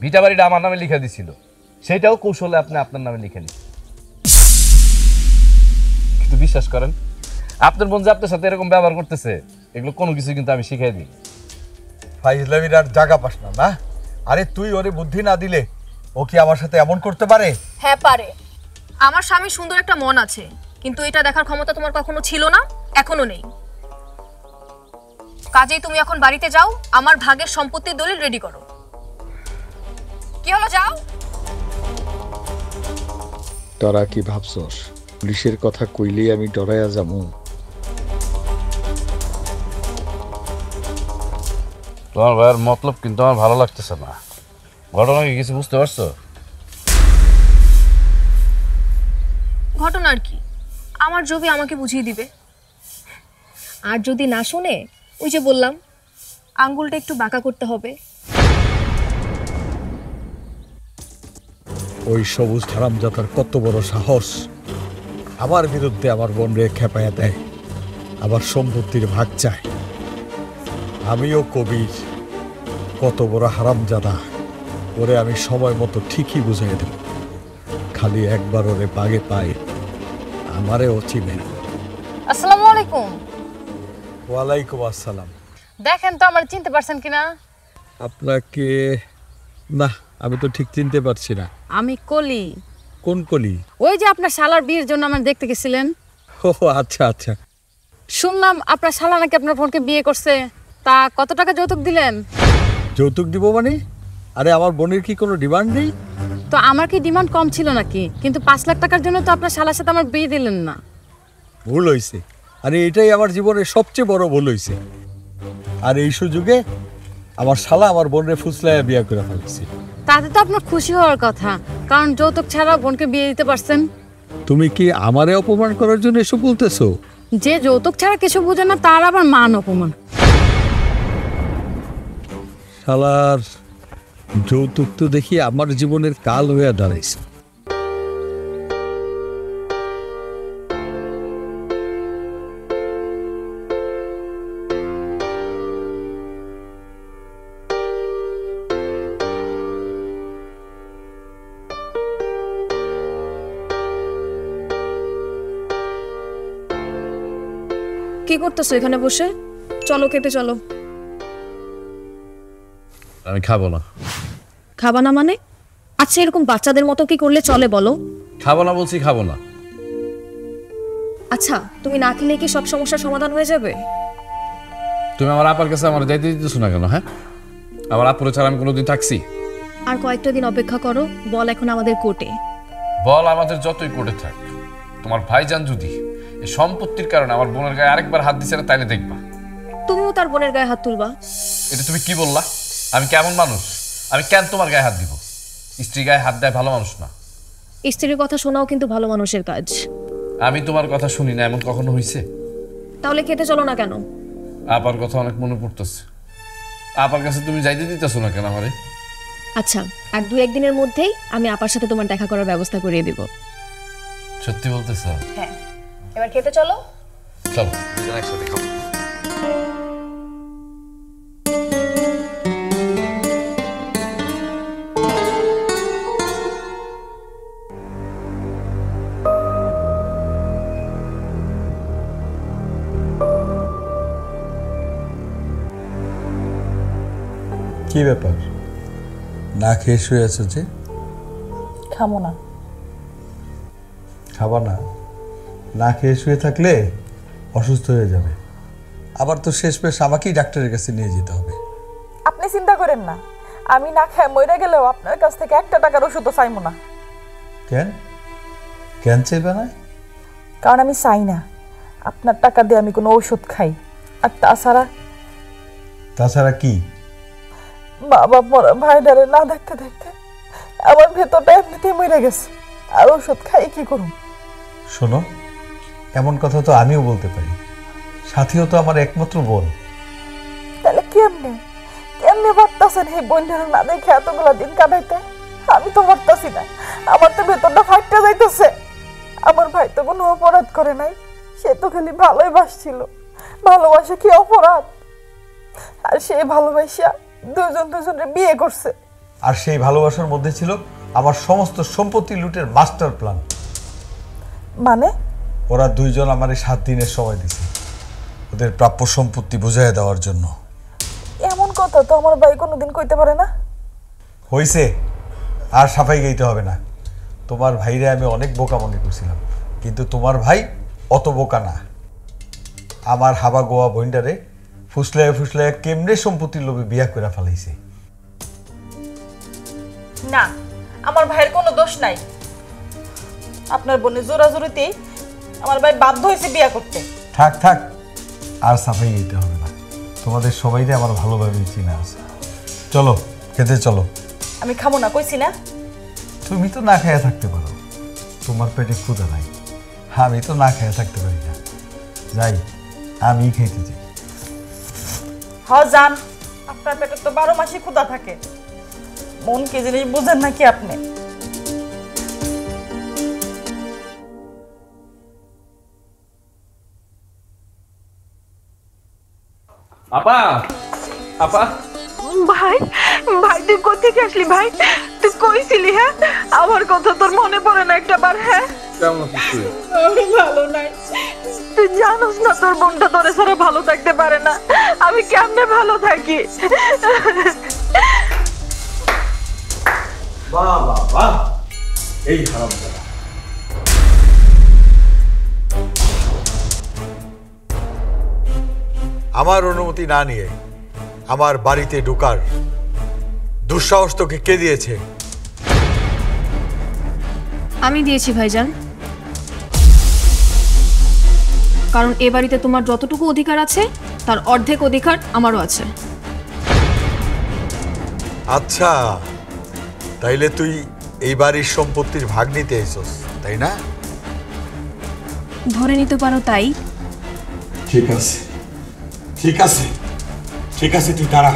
ভিটা বাড়িটা আমার নামে লিখে দিছিল, সেটাও কৌশলে আপনি আপনার নামে লিখে নিন। কিন্তু বিশ্বাস করেন, আপনার বোন যে আপনার সাথে এরকম ব্যবহার করতেছে, এগুলো কোনো কিছু কিন্তু আমি শিখাই দিই। ফাইজলামির আর জায়গা পাস না না? আরে তুই ওরে বুদ্ধি না দিলে ও কি আমার সাথে এমন করতে পারে? হ্যাঁ পারে। আমার স্বামী সুন্দর একটা মন আছে, কিন্তু এটা দেখার ক্ষমতা তোমার কখনো ছিল না, এখনো নেই। কাজেই তুমি এখন বাড়িতে যাও, আমার ভাগের সম্পত্তির দলিল রেডি করো। কি হলো, যাও। তোরা কি ভাবছস পুলিশের কথা কইলেই আমি ডরাইয়া যামু? তোমার ভাইয়ের মতলব কিন্তু আমার ভালো লাগতেছে না। ঘটনা কি কিছু বুঝতে পারছো? ঘটনার কি? আমার জমি আমাকে বুঝিয়ে দিবে। আর যদি না শুনে, ওই যে বললাম, আঙ্গুলটা একটু বাঁকা করতে হবে। ওই সবুজ হারামজাদার কত বড় সাহস! আমার বিরুদ্ধে আমার বোন রে খেপাইয়া দেয়, আবার সম্পত্তির ভাগ চায়। আমিও কবির, কত বড় হারামজাদা! ওরে আমি সময় মতো ঠিকই বুঝাই দেব। খালি একবার ওরে বাগে পাই, আমারে ও চিনে না। আসসালামু আলাইকুম। ওয়ালাইকুম আসসালাম। দেখেন তো আমার চিনতে পারছেন কিনা? আপনাকে না, আমি তো ঠিক চিনতে পারছি না। আমি কলি। কোন কলি? ওই যে আপনার শালার বিয়ের জন্য আমার দেখতে গেছিলেন। ও আচ্ছা আচ্ছা। শুনলাম আপনার শালা নাকি আপনার বোনকে বিয়ে করছে, তা কত টাকা যৌতুক দিলেন? যৌতুক দিব মানে? আরে আমার বোনের কি কোনো ডিমান্ড নেই? তো আমার কি ডিমান্ড কম ছিল নাকি? কিন্তু 5 লাখ টাকার জন্য তো আপনার শালার সাথে আমার বিয়ে দিলেন না। ভুল হয়েছে, আরে এটাই আমার জীবনের সবচেয়ে বড় ভুল হয়েছে। আর এই সুযোগে আমার শালা আমার বোনের ফুসলায় বিয়ে করে ফেলেছি। তাতে তো আপনার খুশি হওয়ার কথা, কারণ যৌতুক ছাড়া বোনকে বিয়ে দিতে পারছেন। তুমি কি আমারে অপমান করার জন্য এসব বলতেছো? যে যৌতুক ছাড়া কিছু বোঝে না তার আবার মান অপমান। শালার যৌতুক তো দেখি আমার জীবনের কাল হয়ে দাঁড়াইছে। কি করতেছো এখানে বসে? চলো খেতে চলো। আমি খাবো না। খাবা না মানে? আচ্ছা, এরকম বাচ্চাদের মতো কি করলে চলে বলো? খাবো না বলছি, খাবো না। আচ্ছা, তুমি না খেলে কি সব সমস্যার সমাধান হয়ে যাবে? তুমি আমার আপার কাছে আমার যাইতে দিতেছো না কেন? হ্যাঁ, আমার আপুরে ছাড়া আমি কোনোদিন থাকছি? আর কয়েকটা দিন অপেক্ষা করো, বল এখন আমাদের কোর্টে। বল আমাদের যতই কোর্টে থাক, তোমার ভাইজান যদি এই সম্পত্তির কারণে আমার বোনের গায়ে আরেকবার হাত দিছে না, তাইলে দেখবা তুমিও তার বোনের গায়ে হাত তুলবা। এটা তুমি কি বললা? আমি কেমন মানুষ? আমি কেন তোমার গায়ে হাত দিব? স্ত্রী গায়ে হাত দেয় ভালো মানুষ না। স্ত্রীর কথা শোনাও কিন্তু ভালো মানুষের কাজ। আমি তোমার কথা শুনি না এমন কখনো হয়েছে? তাহলে খেতে চলো না কেন? আপার কথা অনেক মনে পড়তেছে। আপার কাছে তুমি যাইতে দিতেছো না কেন আমারে? আচ্ছা, আর 2-1 দিনের মধ্যেই আমি আপার সাথে তোমার দেখা করার ব্যবস্থা করিয়ে দিব। সত্যি বলতেছো? হ্যাঁ, এবার খেতে চলো। চলো একসাথে খাবো। কি ব্যাপার, না খেয়ে শুয়ে আছো যে? খাবো না। খাবা না? না খেয়ে শুয়ে থাকলে অসুস্থ হয়ে যাবে, আবার তো শেষমেশ আমাকেই ডাক্তারের কাছে নিয়ে যেতে হবে। আপনি চিন্তা করেন না, আমি না খায় মরে গেলেও আপনার কাছ থেকে 1 টাকার ওষুধও চাইবো না। কেন কেন চাইবে না? কারণ আমি চাই না আপনার টাকা দিয়ে আমি কোনো ওষুধ খাই। আর তাছাড়া কি? বাবা মরা ভাইডারে না দেখতে দেখতে আমার ভেতরটা এমনিতেই মরে গেছে, আর ওষুধ খাই কি করুন? শোনো, এমন কথা তো আমিও বলতে পারি, সাথীও তো আমার একমাত্র বোন। তাহলে কেমনে কেমনে ভাবতেছেন এই বোনটারে না দেখে এতগুলা দিন কাটাইতে? আমি তো ভাবতেছি না, আমার তো ভেতরটা ফাইটটা যাইতেছে। আমার ভাই তো কোনো অপরাধ করে নাই, সে তো খালি ভালোই বাসছিল। ভালোবাসা কি অপরাধ? আর সেই ভালোবাসা দুজনের বিয়ে করছে। আর সেই ভালোবাসার মধ্যে ছিল আমার সমস্ত সম্পত্তি লুটের মাস্টার প্ল্যান। মানে? ওরা দুইজন আমারে 7 দিনের সময় দিছে ওদের প্রাপ্য সম্পত্তি বুঝাইয়া দেওয়ার জন্য। এমন কথা তো আমার ভাই কোনোদিন কইতে পারে না। হইছে, আর সাফাই গাইতে হবে না। তোমার ভাইরে আমি অনেক বোকা মনে করছিলাম, কিন্তু তোমার ভাই অত বোকা না। আমার হাবা গোয়া বইন্ডারে ফুসলায় ফুসলায় কেমনে সম্পত্তির লোভে বিয়া করে ফেলাইছে। না, আমার ভাইয়ের কোনো দোষ নাই। আপনার বোনের জোরাজোরিতেই আমার ভাই বাধ্য হয়েছে বিয়া করতে। থাক থাক, আর সাফাই গাইতে হবে না। তোমাদের সবাইরে আমার ভালোভাবে চিনা আছে। চলো খেতে চলো। আমি খাবো না, কইছি না। তুমি তো না খেয়ে থাকতে পারো, তোমার পেটে ক্ষুধা নাই। আমি তো না খেয়ে থাকতে পারি না। যাই, আমি খেতে চাই। যান, আপনার পেটে তো 12 মাসই ক্ষুধা থাকে। মন কি জিনিস বুঝেন নাকি আপনি? আপা আপা ভাই ভাই তুই কোথেকে আসলি? ভাই তুই কইছিলি হ্যাঁ আমার কথা তোর মনে পড়ে না একটা বার? হ্যাঁ কেমন আছিস তুই? আমি ভালো নাই। তুই জানোস না তোর বোনটা তোরে ছাড়া ভালো থাকতে পারে না। আমি কেমনে ভালো থাকি? বাহ বাহ বাহ, এই হারামজাদা। আমার অনুমতি না নিয়ে আমার বাড়িতে ঢোকার দুঃসাহস তোকে কে দিয়েছে? আমি দিয়েছি ভাইজান, কারণ এ বাড়িতে তোমার যতটুকু অধিকার আছে তার অর্ধেক অধিকার আমারও আছে। আচ্ছা, তাইলে তুই এই বাড়ির সম্পত্তির ভাগ নিতে এসেছিস, তাই না? ধরে নিতে পারো তাই। ঠিক আছে ঠিক আছে ঠিক আছে, তুই দাঁড়া।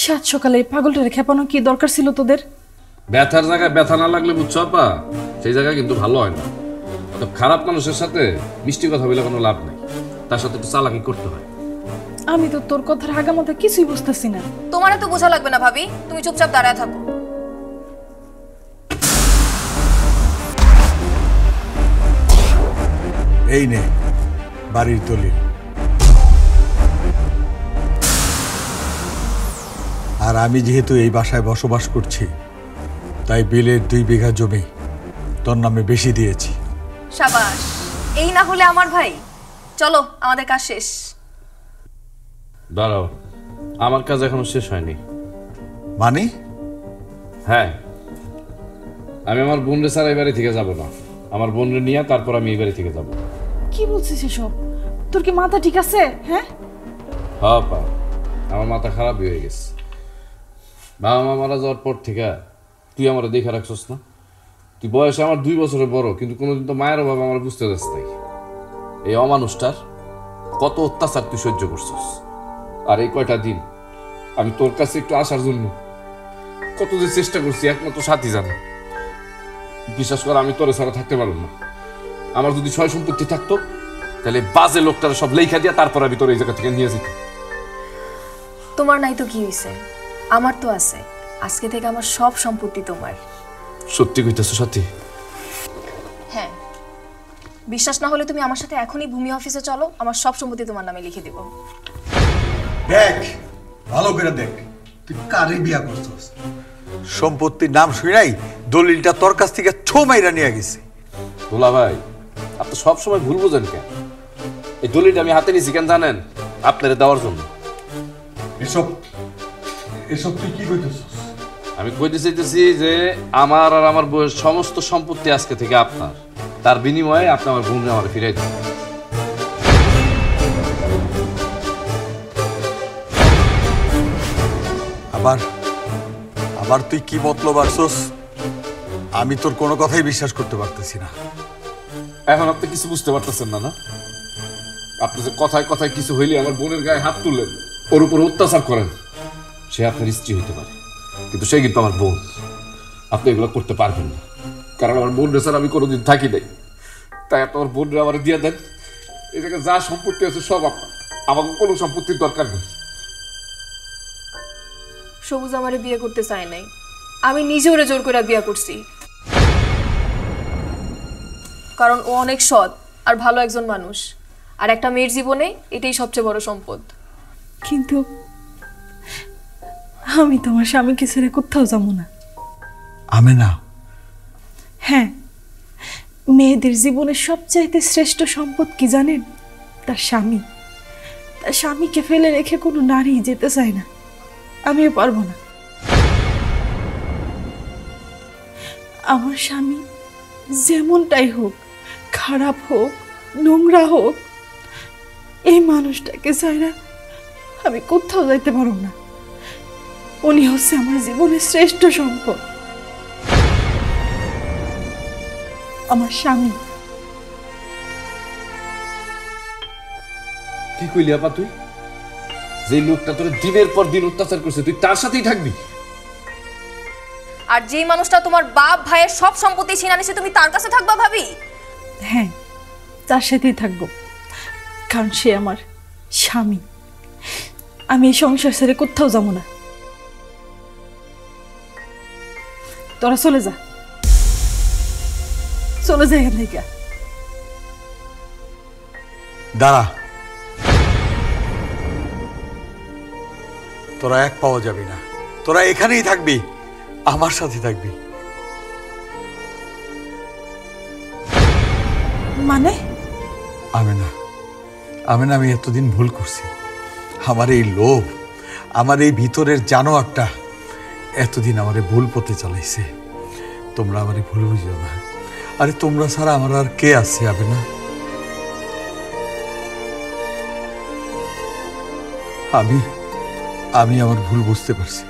সাত সকালে এই পাগলটারে খেপানো কি দরকার ছিল তোদের? ব্যথার জায়গায় ব্যথা না লাগলে বুঝছো আপা, সেই জায়গায় কিন্তু ভালো হয় না। তো খারাপ মানুষের সাথে মিষ্টি কথা বলে কোনো লাভ নেই, তার সাথে একটু চালাকি করতে হয়। আমি তো তোর কথার আগামাথা কিছুই বুঝতেছি না। তোমার তো বোঝা লাগবে না ভাবি, তুমি চুপচাপ দাঁড়ায় থাকো। এই নে বাড়ির দলিল। আর আমি যেহেতু এই বাসায় বসবাস করছি, তাই বিলের 2 বিঘা জমি তোর নামে বেশি দিয়েছি। শাবাশ, এই না হলে আমার ভাই। চলো, আমাদের কাজ শেষ। দাঁড়াও, আমার কাজ এখনো শেষ হয়নি। মানে? হ্যাঁ, আমি আমার বোনরে ছাড়া এই বাড়ি থেকে যাব না। আমার বোনরে নিয়ে তারপর আমি এই বাড়ি থেকে যাব। কি বলছিস এসব? তোর কি মাথা ঠিক আছে? হ্যাঁ হ্যাঁ পা, আমার মাথা খারাপ হয়ে গেছে। বাবা মা মারা যাওয়ার পর থেকে তুই আমার দেখে রাখছস না। তুই বয়সে আমার 2 বছরের বড়, কিন্তু কোনোদিন তো মায়ের অভাব আমার বুঝতে যাস নাই। এই অমানুষটার কত অত্যাচার তুই সহ্য করছস। আর এই কয়টা দিন আমি তোর কাছে একটু আসার জন্য কত যে চেষ্টা করছি, একমাত্র সাথী জানে। বিশ্বাস কর, আমি তোরে ছাড়া থাকতে পারব না। আমার যদি সয় সম্পত্তি থাকতো, তাহলে বাজে লোকটারা সব লেখা দিয়া তারপর আমি তোর এই জায়গা থেকে নিয়ে যেত। তোমার নাই তো কি হইছে, আমার তো আছে। আজকে থেকে আমার সব সম্পত্তি তোমার। সত্যি কইতেছো সাথী? হ্যাঁ, বিশ্বাস না হলে তুমি আমার সাথে এখনই ভূমি অফিসে চলো, আমার সব সম্পত্তি তোমার নামে লিখে দেব। দেখ, ভালো করে দেখ, তুই কারে বিয়া করছস। সম্পত্তির নাম শুনাই দলিলটা তোর কাছ থেকে ছো মাইরা নিয়ে গেছে। তোলা ভাই, আপনি সবসময় ভুল বোঝেন কেন? এই দলিলটা আমি হাতে নিয়েছি কেন জানেন? আপনারে দেওয়ার জন্য। এসব এসব তুই কি কইতেছিস? আমি কইতে চাইতেছি যে আমার আর আমার বউয়ের সমস্ত সম্পত্তি আজকে থেকে আপনার, তার বিনিময়ে আপনি আমার বোন আমার ফিরাই দেন। আবার আবার তুই কি মতলব আনছস? আমি তোর কোনো কথাই বিশ্বাস করতে পারতেছি না। এখন আপনি কিছু বুঝতে পারতেছেন না? না, আপনি যে কথায় কথায় কিছু হইলে আমার বোনের গায়ে হাত তুললেন, ওর উপর অত্যাচার করেন, সে আপনার স্ত্রী হইতে পারে, কিন্তু সে কিন্তু আমার বোন। আপনি এগুলো করতে পারবেন না, কারণ আমার বোন রেসার আমি কোনোদিন থাকি নাই। তাই আপনি আমার বোনরে আমার দিয়ে দেন। এই জায়গায় যা সম্পত্তি আছে সব আপনার, আমাকে কোনো সম্পত্তির দরকার নেই। সবুজ আমারে বিয়ে করতে চায় নাই, আমি নিজে ওরে জোর করে বিয়ে করছি, কারণ ও অনেক সৎ আর ভালো একজন মানুষ, আর একটা মেয়ের জীবনে এটাই সবচেয়ে বড় সম্পদ। কিন্তু আমি তোমার স্বামীকে ছেড়ে কোথাও যাবো না। আমেনা, হ্যাঁ, মেয়েদের জীবনের সবচাইতে শ্রেষ্ঠ সম্পদ কি জানেন? তার স্বামী। তার স্বামীকে ফেলে রেখে কোনো নারী যেতে চায় না, আমিও পারবো না। আমার স্বামী যেমনটাই হোক, খারাপ হোক, নোংরা হোক, এই মানুষটাকে ছাড়া আমি কোথাও যাইতে পারবো না। উনি হচ্ছে আমার জীবনের শ্রেষ্ঠ সম্পদ, আমার স্বামী। কি কইলি আপা তুই? যে লোকটা তোর দিনের পর দিন অত্যাচার করছে, তুই তার সাথেই থাকবি? আর যেই মানুষটা তোমার বাপ ভাইয়ের সব সম্পত্তি ছিনা নিছে, তুমি তার কাছে থাকবা ভাবি? হ্যাঁ, তার সাথেই থাকবো, কারণ সে আমার স্বামী। আমি এই সংসার ছেড়ে কোথাও যাবো না। তোরা চলে যা, চলে যা এখান থেকে। দাঁড়া, তোরা এক পাওয়া যাবি না। তোরা এখানেই থাকবি, আমার সাথে থাকবি। মানে? আমেনা, আমেনা, আমি এতদিন ভুল করছি। আমার এই লোভ, আমার এই ভিতরের জানোয়ারটা এতদিন আমারে ভুল পথে চালাইছে। তোমরা আমারে ভুল বুঝিও না। আরে তোমরা ছাড়া আমার আর কে আছে আমেনা? আমি আমার ভুল বুঝতে পারছি।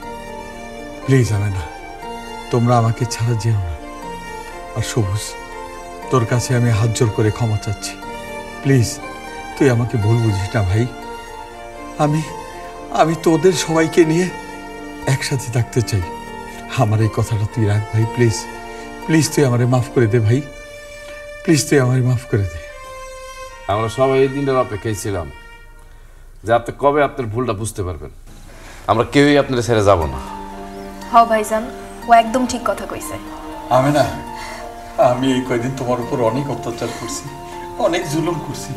প্লিজ আমেনা, তোমরা আমাকে ছাড়া যেও না। আর সবুজ, তোর কাছে আমি হাত জোর করে ক্ষমা চাচ্ছি। প্লিজ, তুই আমাকে ভুল বুঝিস না ভাই। আমি তোদের সবাইকে নিয়ে একসাথে থাকতে চাই। আমার এই কথাটা তুই রাখ ভাই, প্লিজ। প্লিজ তুই আমারে মাফ করে দে ভাই, প্লিজ তুই আমারে মাফ করে দে। আমরা সবাই এই দিনের অপেক্ষায় ছিলাম যে আপনি কবে আপনার ভুলটা বুঝতে পারবেন। আমরা কেউই আপনার ছেড়ে যাব না। হ্যাঁ ভাইজান, ও একদম ঠিক কথা কইছে। আমেনা, আমি এই কয়দিন তোমার উপর অনেক অত্যাচার করছি, অনেক জুলুম করছি।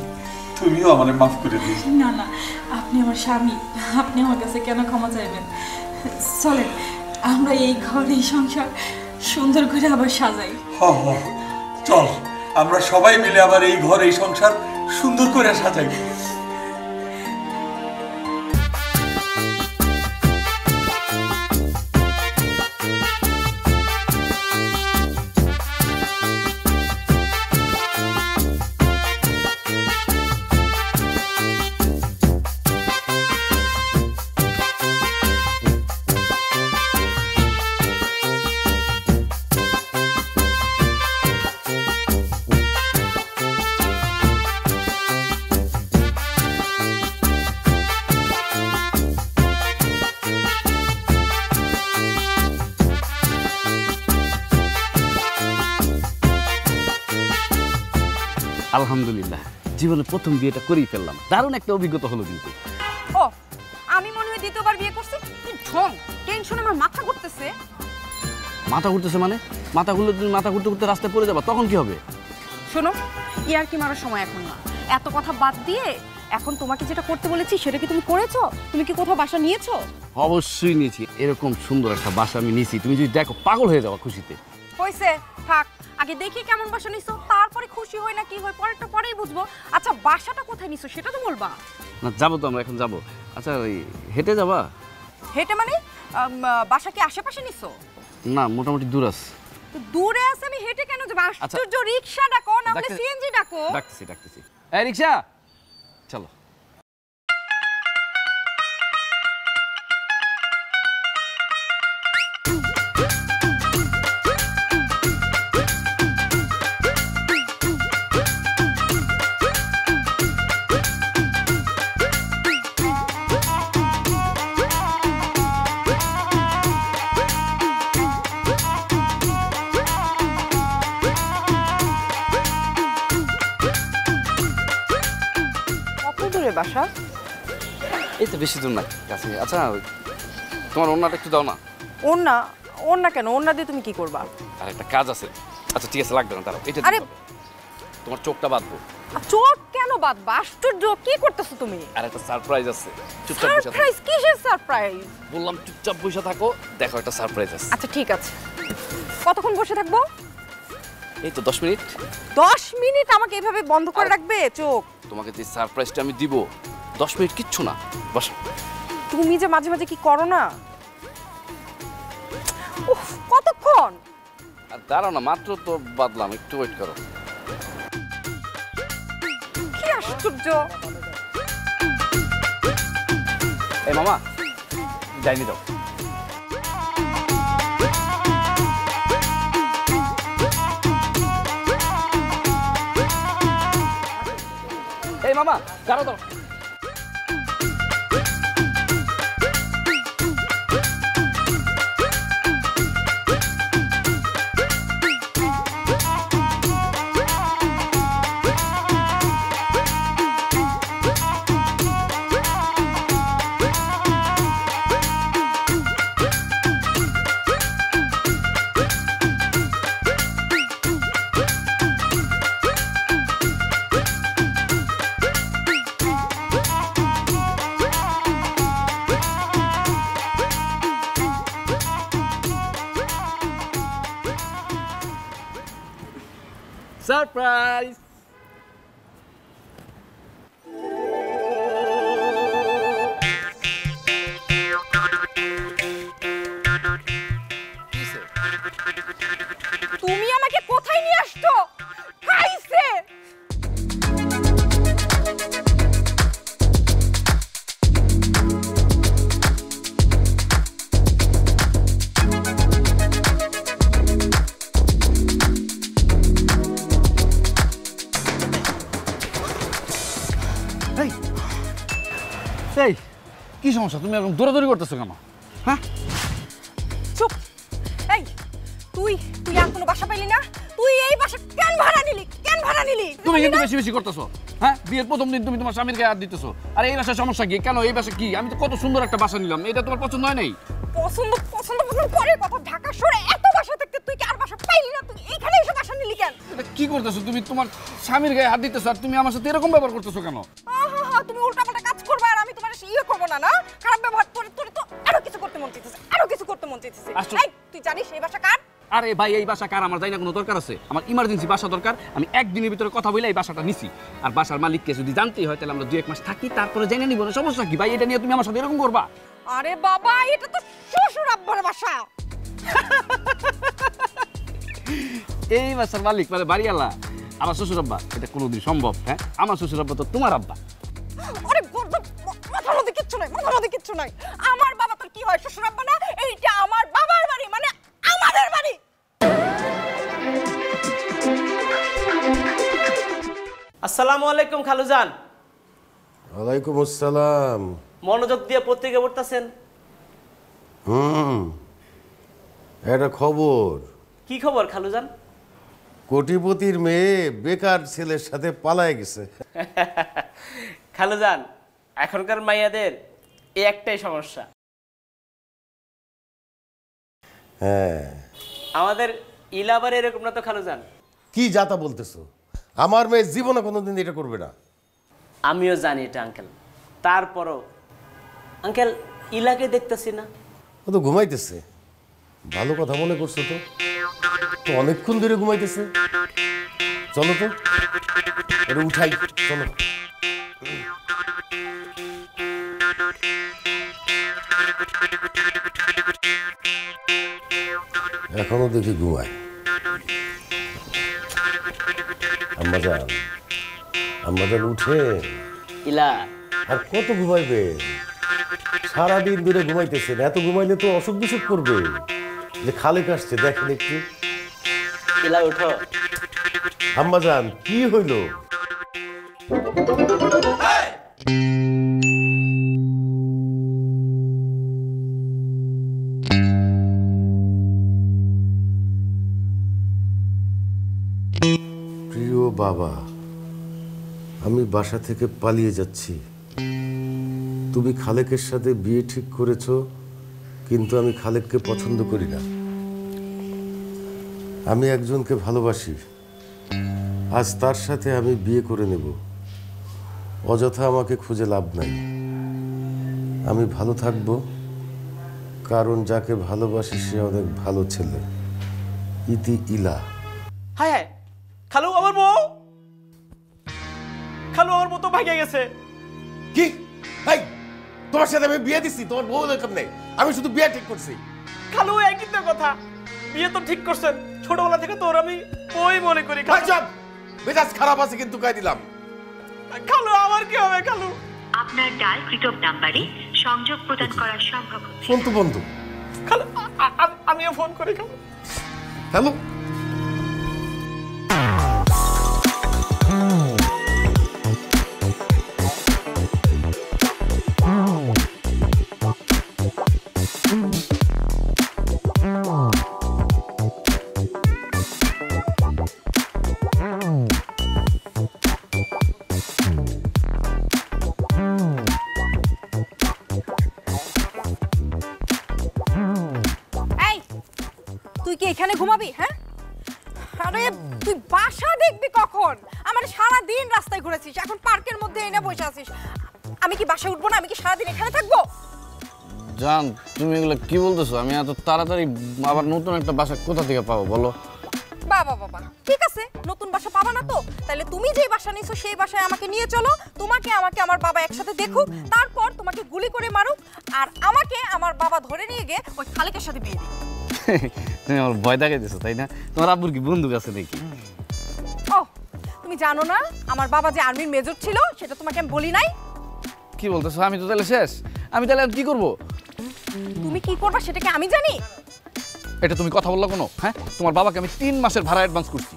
তুমিও আমারে মাফ করে দিস। না না, আপনি আমার স্বামী, আপনি আমার কাছে কেন ক্ষমা চাইবেন? চলেন আমরা এই ঘর, এই সংসার সুন্দর করে আবার সাজাই। চল, আমরা সবাই মিলে আবার এই ঘর, এই সংসার সুন্দর করে সাজাই। আলহামদুলিল্লাহ, জীবনে প্রথম বিয়েটা করেই ফেললাম। দারুণ একটা অভিজ্ঞতা হলো কিন্তু। ও, আমি মনে হয় দ্বিতীয়বার বিয়ে করছি। কি ঢং, টেনশনে আমার মাথা ঘুরতেছে। মাথা ঘুরতেছে মানে? মাথা ঘুরতে ঘুরতে রাস্তায় পড়ে যাবা, তখন কি হবে? শোনো, ইয়ার কি মারার সময় এখন না। এত কথা বাদ দিয়ে এখন তোমাকে যেটা করতে বলেছি সেটা কি তুমি করেছো? তুমি কি কোথাও বাসা নিয়েছো? অবশ্যই নিয়েছি। এরকম সুন্দর একটা বাসা আমি নিয়েছি, তুমি যদি দেখো পাগল হয়ে যাওয়া খুশিতে। হইছে থাক, আগে দেখি কেমন বাসা নিছো, তারপরে খুশি হই না কি হয় পরেরটা পরেই বুঝবো। আচ্ছা বাসাটা কোথায় নিছো সেটা তো বলবা। না যাবো তো, আমরা এখন যাবো। আচ্ছা ওই হেঁটে যাবা? হেঁটে মানে বাসা কি আশেপাশে নিছো? না মোটামুটি দূর আছে। তো দূরে আছে আমি হেঁটে কেন যাবো? আশ্চর্য, রিকশা ডাকো না হলে সিএনজি ডাকো। ডাকতেছি এই রিকশা চলো। বাসা এই তো বেশি দূর না, কাছে। আচ্ছা তোমার ওন্নাটা একটু দাও না। ওন্না কেন? ওন্না দিয়ে তুমি কি করবা? আর একটা কাজ আছে। আচ্ছা ঠিক আছে, লাগবে না, দাঁড়াও। এটা আরে তোমার চোখটা বাঁধবো। চোখ কেন বাঁধবা? আশ্চর্য, কি করতেছো তুমি? আর একটা সারপ্রাইজ আছে, চুপচাপ বসে থাকো। সারপ্রাইজ? কিসের সারপ্রাইজ? বললাম চুপচাপ বসে থাকো, দেখো একটা সারপ্রাইজ আছে। আচ্ছা ঠিক আছে, কতক্ষণ বসে থাকবো? এই তো 10 মিনিট। 10 মিনিট আমাকে এভাবে বন্ধ করে রাখবে চোখ? তোমাকে যে সারপ্রাইজটা আমি দিব 10 মিনিট কিচ্ছু না, বস। তুমি যে মাঝে মাঝে কি করো না? উফ, কতক্ষণ? আর দাঁড়াও না, মাত্র তো বাদলাম, একটু ওয়েট করো। কি আশ্চর্য। এই মামা যাইনি দাও। এই মামা দাঁড়াও দাঁড়াও। সারপ্রাইজ। তুমি আমাকে কোথায় নিয়ে আসছো? খাইছে। এই কি সমস্যা? তুমি এরকম দৌড়াদৌড়ি করতেছো কেন? হ্যাঁ চুপ। এই তুই তুই আর কোনো বাসা পাইলি না? তুই এই বাসা কেন ভাড়া নিলি? কেন ভাড়া নিলি? তুমি কিন্তু বেশি বেশি করতেছো। হ্যাঁ বিয়ের প্রথম দিন তুমি তোমার স্বামীর গায়ে হাত দিতেছো। আর এই বাসার সমস্যা কি? কেন এই বাসা কি? আমি তো কত সুন্দর একটা বাসা নিলাম, এটা তোমার পছন্দ হয় নাই? পছন্দ পছন্দ পছন্দ করে কথা। ঢাকা শহরে এত বাসা থাকতে তুই কি আর বাসা পাইলি না? তুই এইখানে এসে বাসা নিলি কেন? এটা কি করতেছো তুমি? তোমার স্বামীর গায়ে হাত দিতেছো আর তুমি আমার সাথে এরকম ব্যবহার করতেছো কেন? আহা, তুমি উল্টাপাল্টা কাজ করবে আর আমি তোমার ইয়ে করবো না? না খারাপ ব্যবহার করে তোর তো আরো কিছু করতে মন চাইতেছে, আরো কিছু করতে মন চাইতেছে। এই তুই জানিস এই বাসা কার? আরে ভাই এই বাসা কার আমার জানি না, কোনো দরকার আছে? আমার ইমার্জেন্সি বাসা দরকার, আমি একদিনের ভিতরে কথা বলে এই বাসাটা নিছি। আর বাসার মালিককে যদি জানতেই হয় তাহলে আমরা 2-1 মাস থাকি, তারপরে জেনে নিব না। সমস্যা কি ভাই? এটা নিয়ে তুমি আমার সাথে এরকম করবা? আরে বাবা, এটা তো শ্বশুর আব্বার বাসা। এই বাসার মালিক মানে বাড়িওয়ালা আমার শ্বশুর আব্বা, এটা কোনোদিন সম্ভব? হ্যাঁ আমার শ্বশুর আব্বা তো তোমার আব্বা। আরে গর্দব, মাথার মধ্যে কিচ্ছু নাই, মাথার মধ্যে কিচ্ছু নাই। আমার বাবা তোর কি হয়? শ্বশুর আব্বা না? এইটা আমার বাবার বাড়ি, মানে আমাদের বাড়ি। আসসালামু আলাইকুম খালুজান। ওয়ালাইকুম আসসালাম। মনোযোগ দিয়ে পত্রিকা পড়তেছেন? একটা খবর। কি খবর খালুজান? কোটিপতির মেয়ে বেকার ছেলের সাথে পালায় গেছে। খালুজান এখনকার মাইয়াদের এই একটাই সমস্যা। হ্যাঁ আমাদের ইলাবার এরকম না তো খালুজান? কি যাতা বলতেছো? আমার মেয়ে জীবনে কোনোদিন এটা করবে না। আমিও জানি এটা আঙ্কেল, তারপরও আঙ্কেল ইলাকে দেখতেছি না। ও তো ঘুমাইতেছে। ভালো কথা মনে করছো তো। তো অনেকক্ষণ ধরে ঘুমাইতেছে। চলো তো এটা উঠাই, চলো। এখনো দেখি ঘুমায়। আম্মাজান, আম্মাজান উঠে। ইলা আর কত ঘুমাইবে? সারাদিন ধরে ঘুমাইতেছেন, এত ঘুমাইলে তো অসুখ বিসুখ করবে। যে খালেক আসছে দেখেন একটু। ইলা উঠো। আম্মাজান কি হইল? প্রিয় বাবা, আমি বাসা থেকে পালিয়ে যাচ্ছি। তুমি খালেকের সাথে বিয়ে ঠিক করেছো, কিন্তু আমি খালেককে পছন্দ করি না। আমি একজনকে ভালোবাসি, আজ তার সাথে আমি বিয়ে করে নেব। অযথা আমাকে খুঁজে লাভ নাই। আমি ভালো থাকবো, কারণ যাকে ভালোবাসি সে অনেক ভালো ছেলে। ইতি ইলা। হায় হায়, খালু আমার বউ, খালু আমার বউ তো ভাগে গেছে। কি? এই তোমার সাথে আমি বিয়ে দিছি, তোমার বউ এরকম নেই। আমি শুধু বিয়ে ঠিক করছি। খালু একই তো কথা, বিয়ে তো ঠিক করছেন। ছোটবেলা থেকে তোর আমি বই মনে করি। মেজাজ খারাপ আছে কিন্তু কই দিলাম। খালু আমার কি হবে? খালু আপনার ডায়ালকৃত নাম্বারে সংযোগ প্রদান করা সম্ভব হচ্ছে ফোন তো বন্ধ। খালু আমিও ফোন করি। খালু হ্যালো। এখানে ঘুমাবি? হ্যাঁ, আরে তুই বাসা দেখবি কখন? আমার সারা দিন রাস্তায় ঘুরেছিস, এখন পার্কের মধ্যে এনে বসে আছিস। আমি কি বাসায় উঠবো না? আমি কি সারাদিন এখানে থাকবো? জান, তুমি এগুলো কি বলতেছো? আমি এত তাড়াতাড়ি আবার নতুন একটা বাসা কোথা থেকে পাবো বলো? বাবা বাবা, ঠিক আছে, নতুন বাসা পাবা না তো? তাহলে তুমি যেই বাসা নিছো সেই বাসায় আমাকে নিয়ে চলো। তোমাকে আমাকে আমার বাবা একসাথে দেখুক, তারপর তোমাকে গুলি করে মারুক, আর আমাকে আমার বাবা ধরে নিয়ে গিয়ে ওই খালেকের সাথে বিয়ে দিই। তুমি আমার ভয় দেখাই দিছো, তাই না? তোমার আব্বুর কি বন্দুক আছে নাকি? ও, তুমি জানো না আমার বাবা যে আর্মির মেজর ছিল? সেটা তোমাকে আমি বলি নাই। কি বলতেছো? আমি তো তাহলে শেষ। আমি তাহলে কি করব? তুমি কি করবা সেটা কি আমি জানি? এটা তুমি কথা বললা কোনো? হ্যাঁ, তোমার বাবাকে আমি 3 মাসের ভাড়া অ্যাডভান্স করছি।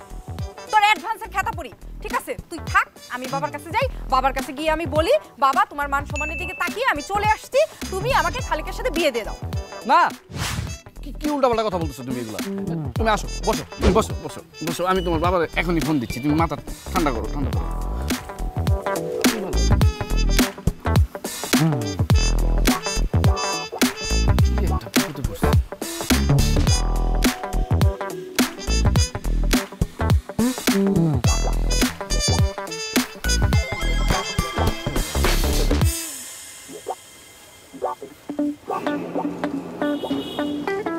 তোর অ্যাডভান্সের খাতা পড়ি, ঠিক আছে? তুই থাক, আমি বাবার কাছে যাই। বাবার কাছে গিয়ে আমি বলি, বাবা তোমার মান সম্মানের দিকে তাকিয়ে আমি চলে আসছি, তুমি আমাকে খালিকের সাথে বিয়ে দিয়ে দাও। না, কি উল্টাপাল্টা কথা বলতেছো তুমি এগুলা? তুমি আসো, বসো, তুমি বসো বসো বসো। আমি তোমার বাবার এখনই ফোন দিচ্ছি। তুমি মাথা ঠান্ডা করো, ঠান্ডা করো।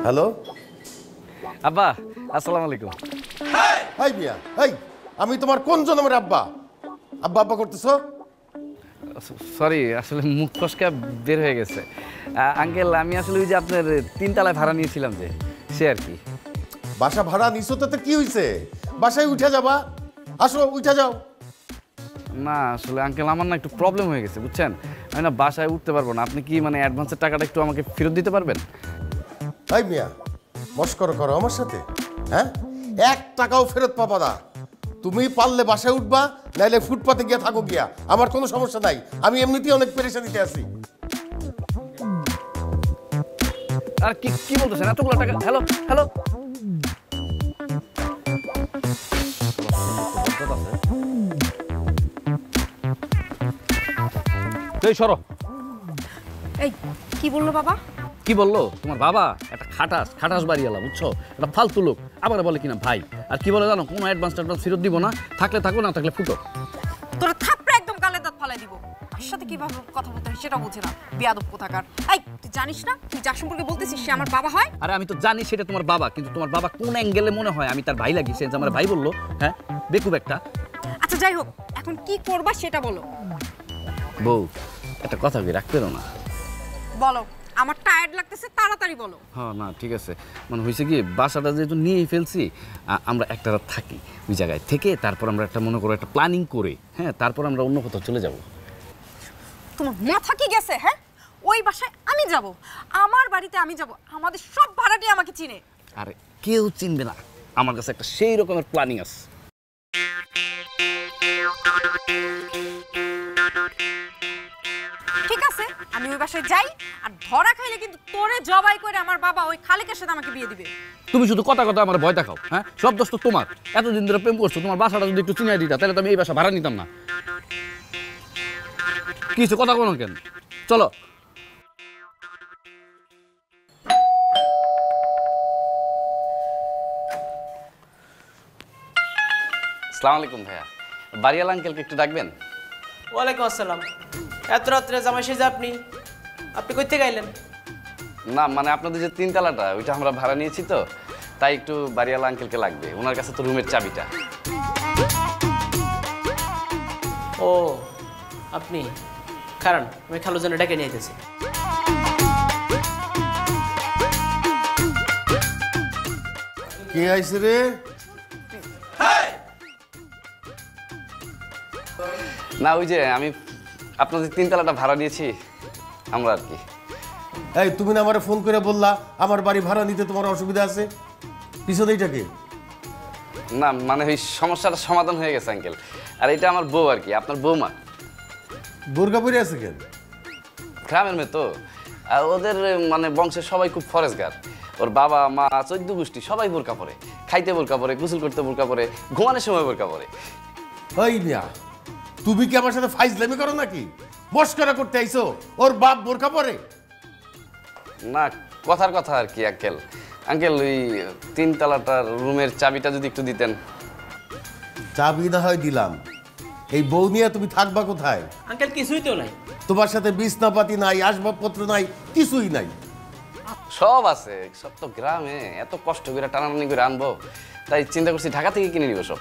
হ্যালো আব্বা, আসসালামু আলাইকুম। হাই মিয়া, হাই, আমি তোমার কোন জন্মের আব্বা? আব্বা আব্বা করতেছো? সরি, আসলে মুখ ফসকা বের হয়ে গেছে। আঙ্কেল, আমি আসলে ওই যে আপনার 3 তলায় ভাড়া নিয়েছিলাম যে, সে আর কি। বাসা ভাড়া নিছো তাতে কি হইছে? বাসায় উঠে যাবা, আসো উঠে যাও। না আসলে আঙ্কেল, আমার না একটু প্রবলেম হয়ে গেছে, বুঝছেন? আমি না বাসায় উঠতে পারবো না। আপনি কি মানে অ্যাডভান্সের টাকাটা একটু আমাকে ফেরত দিতে পারবেন? হাই মিয়া, মস্করা করো আমার সাথে? হ্যাঁ, 1 টাকাও ফেরত পাবা না। তুমি পারলে বাসায় উঠবা, নাইলে ফুটপাতে গিয়ে থাকো গিয়া, আমার কোনো সমস্যা নাই। আমি এমনিতেই অনেক পেরেশানিতে আছি। আর কি বলতেছেন? এতগুলো টাকা? হ্যালো হ্যালো, এই সরো। এই কি বললো বাবা? কি বললো? তোমার বাবা একটা খাটাস বাড়িওয়ালা, বুঝছো? একটা ফালতু লোক। আবার বলে কিনা ভাই। আর কি বলে জানো? কোনো অ্যাডভান্স ফেরত দিব না, থাকলে থাকো, না থাকলে ফুটো। তোরা থাপড়ে একদম গালে দাঁত ফালাই দিব। আর সাথে কিভাবে কথা বলতে হয় সেটা বুঝে না, বেয়াদব কোথাকার। এই তুই জানিস না তুই যার সম্পর্কে বলতেছিস সে আমার বাবা হয়? আরে আমি তো জানি সেটা তোমার বাবা, কিন্তু তোমার বাবা কোন অ্যাঙ্গেলে মনে হয় আমি তার ভাই লাগি, সে যে আমার ভাই বললো। হ্যাঁ বেকুব একটা। আচ্ছা যাই হোক, এখন কি করবা সেটা বলো। বউ একটা কথা কি রাখতে পারো না? বলো, আমার টায়ার্ড লাগতেছে, তাড়াতাড়ি বলো। হ্যাঁ না ঠিক আছে, মানে হয়েছে কি বাসাটা যেহেতু নিয়েই ফেলছি, আমরা একটা রাত থাকি ওই জায়গায় থেকে, তারপর আমরা একটা মনে করো একটা প্ল্যানিং করে, হ্যাঁ তারপর আমরা অন্য কোথাও চলে যাব। তোমার মাথা কি গেছে? হ্যাঁ ওই বাসায় আমি যাব, আমার বাড়িতে আমি যাব, আমাদের সব ভাড়াটি আমাকে চিনে। আরে কেউ চিনবে না, আমার কাছে একটা সেই রকমের প্ল্যানিং আছে। ঠিক আছে, আমি ওই বাসায় যাই, আর ধরা খাইলে কিন্তু তোরে জবাই করে আমার বাবা ওই খালিকের সাথে আমাকে বিয়ে দিবে। তুমি শুধু কথা কথা আমার ভয় দেখাও। হ্যাঁ সব দোষ তো তোমার, এতদিন ধরে প্রেম করছো, তোমার বাসাটা যদি একটু চিনাই দিতা তাহলে তো আমি এই বাসা ভাড়া নিতাম না। কিছু কথা কোনো কেন, চলো। আসসালামু আলাইকুম ভাইয়া, বাড়িয়াল আঙ্কেলকে একটু ডাকবেন। ওয়ালাইকুম আসসালাম। এত রাত্রে জামাই সেজে আপনি কই থেকে আইলেন? না মানে আপনাদের যে তিনতলাটা ওইটা আমরা ভাড়া নিয়েছি তো, তাই একটু বাড়িয়াল আঙ্কেলকে লাগবে, ওনার কাছে তো রুমের চাবিটা। ও আপনি কারণ আমি খালু জন্য ডেকে নিয়ে যেতেছি। কে আইছে রে? না ওই যে আমি আপনাদের তিনতলাটা ভাড়া নিয়েছি আমরা আর কি। এই তুমি না আমারে ফোন করে বললা আমার বাড়ি ভাড়া নিতে তোমার অসুবিধা আছে, পিছনে এইটাকে? না মানে ওই সমস্যাটা সমাধান হয়ে গেছে আঙ্কেল, আর এটা আমার বউ আর কি, আপনার বৌমা। বোরকা পরে আছে কেন? গ্রামের মেয়ে তো, আর ওদের মানে বংশের সবাই খুব ফরেস্টগার, ওর বাবা মা 14 গোষ্ঠী সবাই বোরকা পরে, খাইতে বোরকা পরে, গোসল করতে বোরকা পরে, ঘুমানোর সময় বোরকা পরে। ওই মিয়া তুমি কি আমার সাথে ফাইজলামি করো নাকি? মস্করা করতে আইছো? ওর বাপ বোরকা পরে? না কথার কথা আর কি আঙ্কেল। আঙ্কেল ওই তিনতলাটার রুমের চাবিটা যদি একটু দিতেন। চাবি না হয় দিলাম, এই বউ নিয়ে তুমি থাকবা কোথায়? আঙ্কেল কিছুই তো নাই। তোমার সাথে বিছনাপাতি নাই, আসবাবপত্র নাই, কিছুই নাই। সব আছে, সব তো গ্রামে, এত কষ্ট করে টানাটানি করে আনবো, তাই চিন্তা করছি ঢাকা থেকে কিনে নিব সব।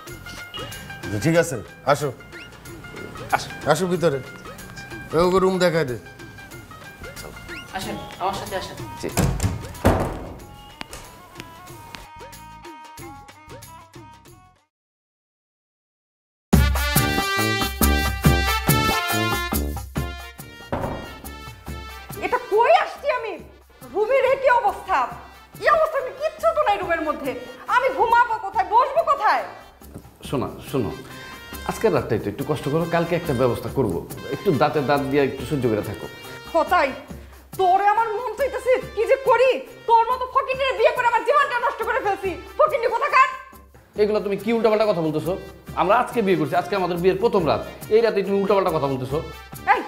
ঠিক আছে আসো আসো আসো ভিতরে, ওকে রুম দেখাই দে। আসেন আমার সাথে আসেন। জি। এটা কই আসছি আমি? রুমের কি অবস্থা? এই অবস্থা আমি কিচ্ছু তো নাই রুমের মধ্যে, আমি ঘুমাবো কোথায়, বসবো কোথায়? শোনো শোনো, আজকের রাতটা একটু কষ্ট করো, কালকে একটা ব্যবস্থা করব, একটু দাঁতে দাঁত দিয়ে একটু সহ্য করে থাকো। কোথায় তোরে আমার মন চাইতেছে কি যে করি, তোর মতো ফকিনের বিয়ে করে আমার জীবনটা নষ্ট করে ফেলছি। ফকিনি কোথাকার! এগুলো তুমি কি উল্টাপাল্টা কথা বলতেছো? আমরা আজকে বিয়ে করছি, আজকে আমাদের বিয়ের প্রথম রাত, এই রাতে তুমি উল্টাপাল্টা কথা বলতেছো। এই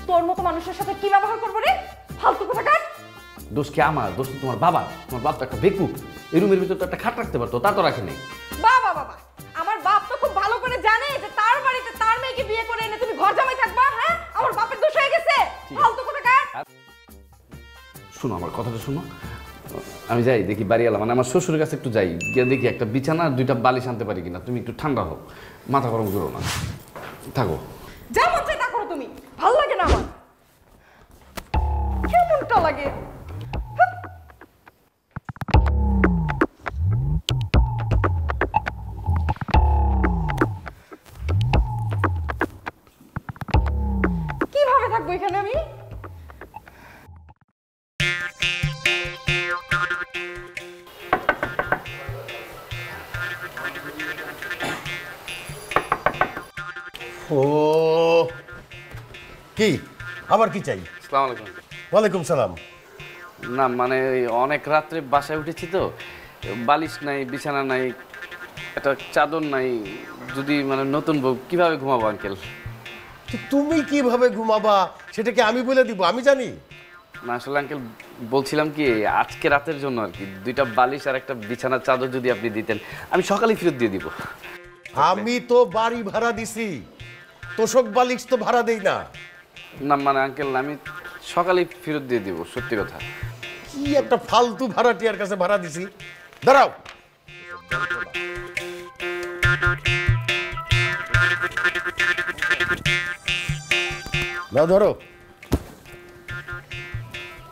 তোর মতো মানুষের সাথে কি ব্যবহার করবো রে, ফালতু কোথাকার! দোষ কি আমার? দোষ তো তোমার বাবা। তোমার বাপ তো একটা বেকুব, এই রুমের ভিতর তো একটা খাট রাখতে পারতো, তা তো রাখেনি। বাবা বাবা, আমার বাপ তো খুব ভালো করে জানে যে তার বাড়িতে তার মেয়েকে বিয়ে করে এনে তুমি ঘর জামাই থাকবা। হ্যাঁ আমার বাপের দোষ হয়ে গেছে, ফালতু কোথাকার! শোনো আমার কথাটা শোনো, আমি যাই দেখি বাড়িওয়ালা মানে আমার শ্বশুরের কাছে একটু যাই, গিয়ে দেখি একটা বিছানা আর 2টা বালিশ আনতে পারি কিনা। তুমি একটু ঠান্ডা হও, মাথা গরম করো না, থাকো। যা মন চাই তা করো তুমি, ভাল লাগে না আমার, কেমনটা লাগে। কিভাবে থাকবো এখানে আমি? ও কি আবার কি চাই? আসসালামু আলাইকুম। ওয়ালাইকুম সালাম। না মানে ওই অনেক রাত্রে বাসায় উঠেছি তো, বালিশ নাই, বিছানা নাই, একটা চাদর নাই, যদি মানে নতুন বউ কিভাবে ঘুমাবো আঙ্কেল? তুমি কিভাবে ঘুমাবা সেটাকে আমি বলে দিব? আমি জানি না আসলে আঙ্কেল বলছিলাম কি, আজকে রাতের জন্য আর কি 2টা বালিশ আর একটা বিছানার চাদর যদি আপনি দিতেন, আমি সকালে ফেরত দিয়ে দিব। আমি তো বাড়ি ভাড়া দিছি, তোষক বালিশ তো ভাড়া দেই না। না মানে আঙ্কেল আমি সকালে ফেরত দিয়ে দিব, সত্যি কথা। কি একটা ফালতু ভাড়াটিয়ার কাছে ভাড়া দিছি। দাঁড়াও, না ধরো।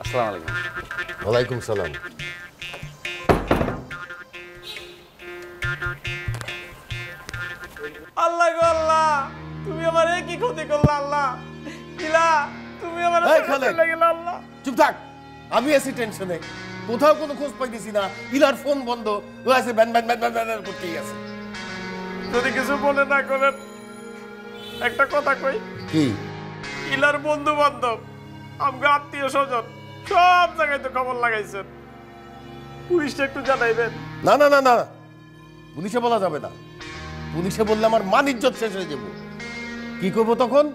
আসসালামু আলাইকুম। ওয়ালাইকুম সালাম। আল্লাহ গো আল্লাহ, তুমি আমার কি ক্ষতি করলা আল্লাহ। ইলা তুমি আমার এই খালেক, লাগলা আল্লাহ। চুপ থাক, আমি আছি টেনশনে, কোথাও কোনো খোঁজ পাইতেছি না। ইলার ফোন বন্ধ, ও আছে ব্যান ব্যান ব্যান ব্যান ব্যান করতেই আছে। যদি কিছু মনে না করেন একটা কথা কই। কি? ইলার বন্ধু বান্ধব, আমগো আত্মীয় স্বজন সব জায়গায় তো খবর লাগাইছেন, পুলিশে একটু জানাইবেন। না না না না, পুলিশে বলা যাবে না। পুলিশে বললে আমার মান ইজ্জত শেষ হয়ে যাবো। কি করবো তখন?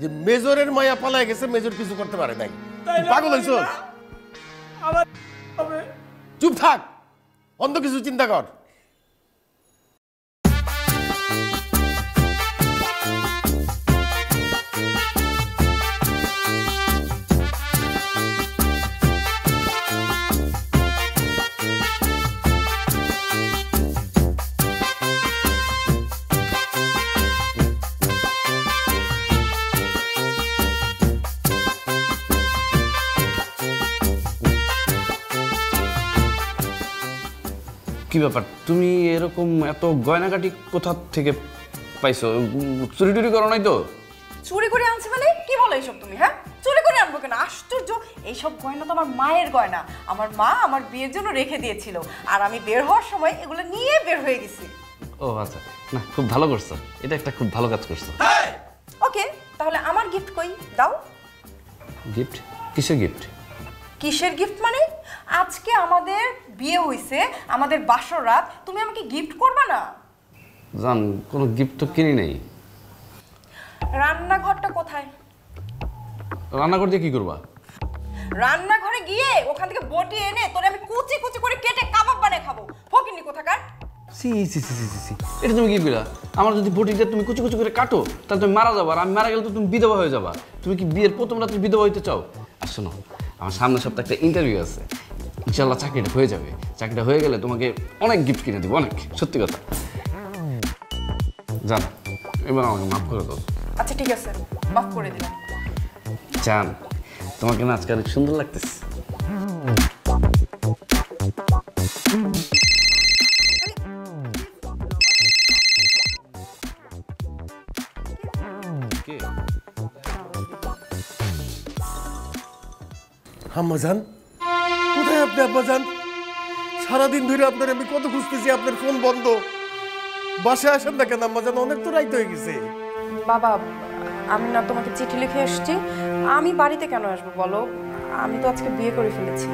যে মেজরের মায়া পালায় গেছে, মেজর কিছু করতে পারে নাই। পাগল হইছ? চুপ থাক, অন্য কিছু চিন্তা কর। কি ব্যাপার, তুমি এরকম এত গয়নাগাটি কোথা থেকে পাইছো? চুরি টুরি করো নাই তো? চুরি করে আনছি মানে কি বলো এইসব তুমি? হ্যাঁ, চুরি করে আনবো কেন? আশ্চর্য, এইসব গয়না তো আমার মায়ের গয়না। আমার মা আমার বিয়ের জন্য রেখে দিয়েছিল, আর আমি বের হওয়ার সময় এগুলো নিয়ে বের হয়ে গেছি। ও আচ্ছা, না খুব ভালো করছো, এটা একটা খুব ভালো কাজ করছো। ওকে, তাহলে আমার গিফট কই দাও। গিফট? কিসের গিফট? কিসের গিফট মানে? আজকে আমাদের বিয়ে হইছে, আমাদের বাসর রাত, তুমি আমাকে গিফট করবা না? জান, কোনো গিফট তো কিনি নাই। রান্নাঘরটা কোথায়? রান্নাঘর দিয়ে কি করবা? রান্নাঘরে গিয়ে ওখান থেকে বটি এনে তোরে আমি কুচি কুচি করে কেটে কাবাব বানিয়ে খাবো। ফকিনি কোথাকার। সি সি সি সি সি, এটা তুমি কি কইলা? আমার যদি বটিটা তুমি কুচি কুচি করে কাটো, তাহলে তুমি মারা যাবা, আর আমি মারা গেলে তো তুমি বিধবা হয়ে যাবা। তুমি কি বিয়ের প্রথম রাতে বিধবা হইতে চাও? আর শোনো, আমার সামনের সপ্তাহে একটা ইন্টারভিউ আছে, ইনশাল্লাহ চাকরিটা হয়ে যাবে। চাকরিটা হয়ে গেলে তোমাকে অনেক গিফট কিনে দিব, অনেক, সত্যি কথা। জান, এবার আমাকে মাফ করে দাও। আচ্ছা ঠিক আছে, মাফ করে দিলাম। জান, তোমাকে না আজকে অনেক সুন্দর লাগতেছে। আম্মাজান, কোথায় আপনি আব্বাজান? সারাদিন ধরে আপনার আমি কত খুঁজতেছি, আপনার ফোন বন্ধ। বাসায় আসেন না কেন আম্মাজান? অনেক তো রাইত হয়ে গেছে। বাবা, আমি না তোমাকে চিঠি লিখে এসেছি, আমি বাড়িতে কেন আসবো বলো? আমি তো আজকে বিয়ে করে ফেলেছি।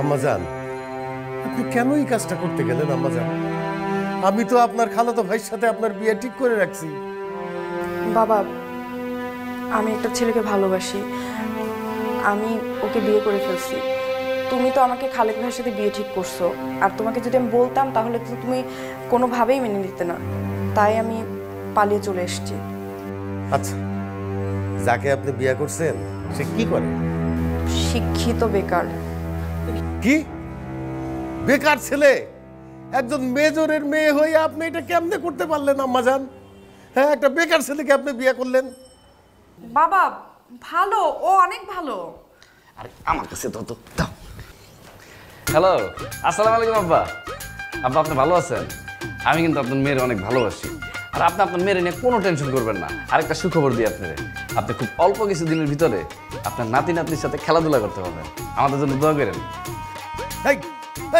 আম্মাজান, আপনি কেন এই কাজটা করতে গেলেন আম্মাজান? আমি তো আপনার খালাতো ভাইয়ের সাথে আপনার বিয়ে ঠিক করে রাখছি। বাবা, আমি একটা ছেলেকে ভালোবাসি, আমি ওকে বিয়ে করে ফেলছি। তুমি তো আমাকে খালেক ভাইয়ের সাথে বিয়ে ঠিক করছো, আর তোমাকে যদি আমি বলতাম তাহলে তো তুমি কোনোভাবেই মেনে নিতে না, তাই আমি পালিয়ে চলে এসেছি। আচ্ছা, যাকে আপনি বিয়ে করছেন সে কি করে? শিক্ষিত বেকার। কি বেকার ছেলে? একজন মেজরের মেয়ে হয়ে আপনি এটা কেমনে করতে পারলেন আম্মাজান? হ্যাঁ, একটা বেকার ছেলেকে আপনি বিয়ে করলেন। বাবা ভালো, ও অনেক ভালো। আরে আমার কাছে তো দাও। হ্যালো, আসসালামু আলাইকুম আব্বা। আব্বা, আপনি ভালো আছেন? আমি কিন্তু আপনার মেয়ের অনেক ভালোবাসি, আর আপনি আপনার মেয়ের নিয়ে কোনো টেনশন করবেন না। আরেকটা সুখবর দিই আপনারে, আপনি খুব অল্প কিছু দিনের ভিতরে আপনার নাতি নাতনির সাথে খেলাধুলা করতে পারবেন। আমাদের জন্য দোয়া করেন। এই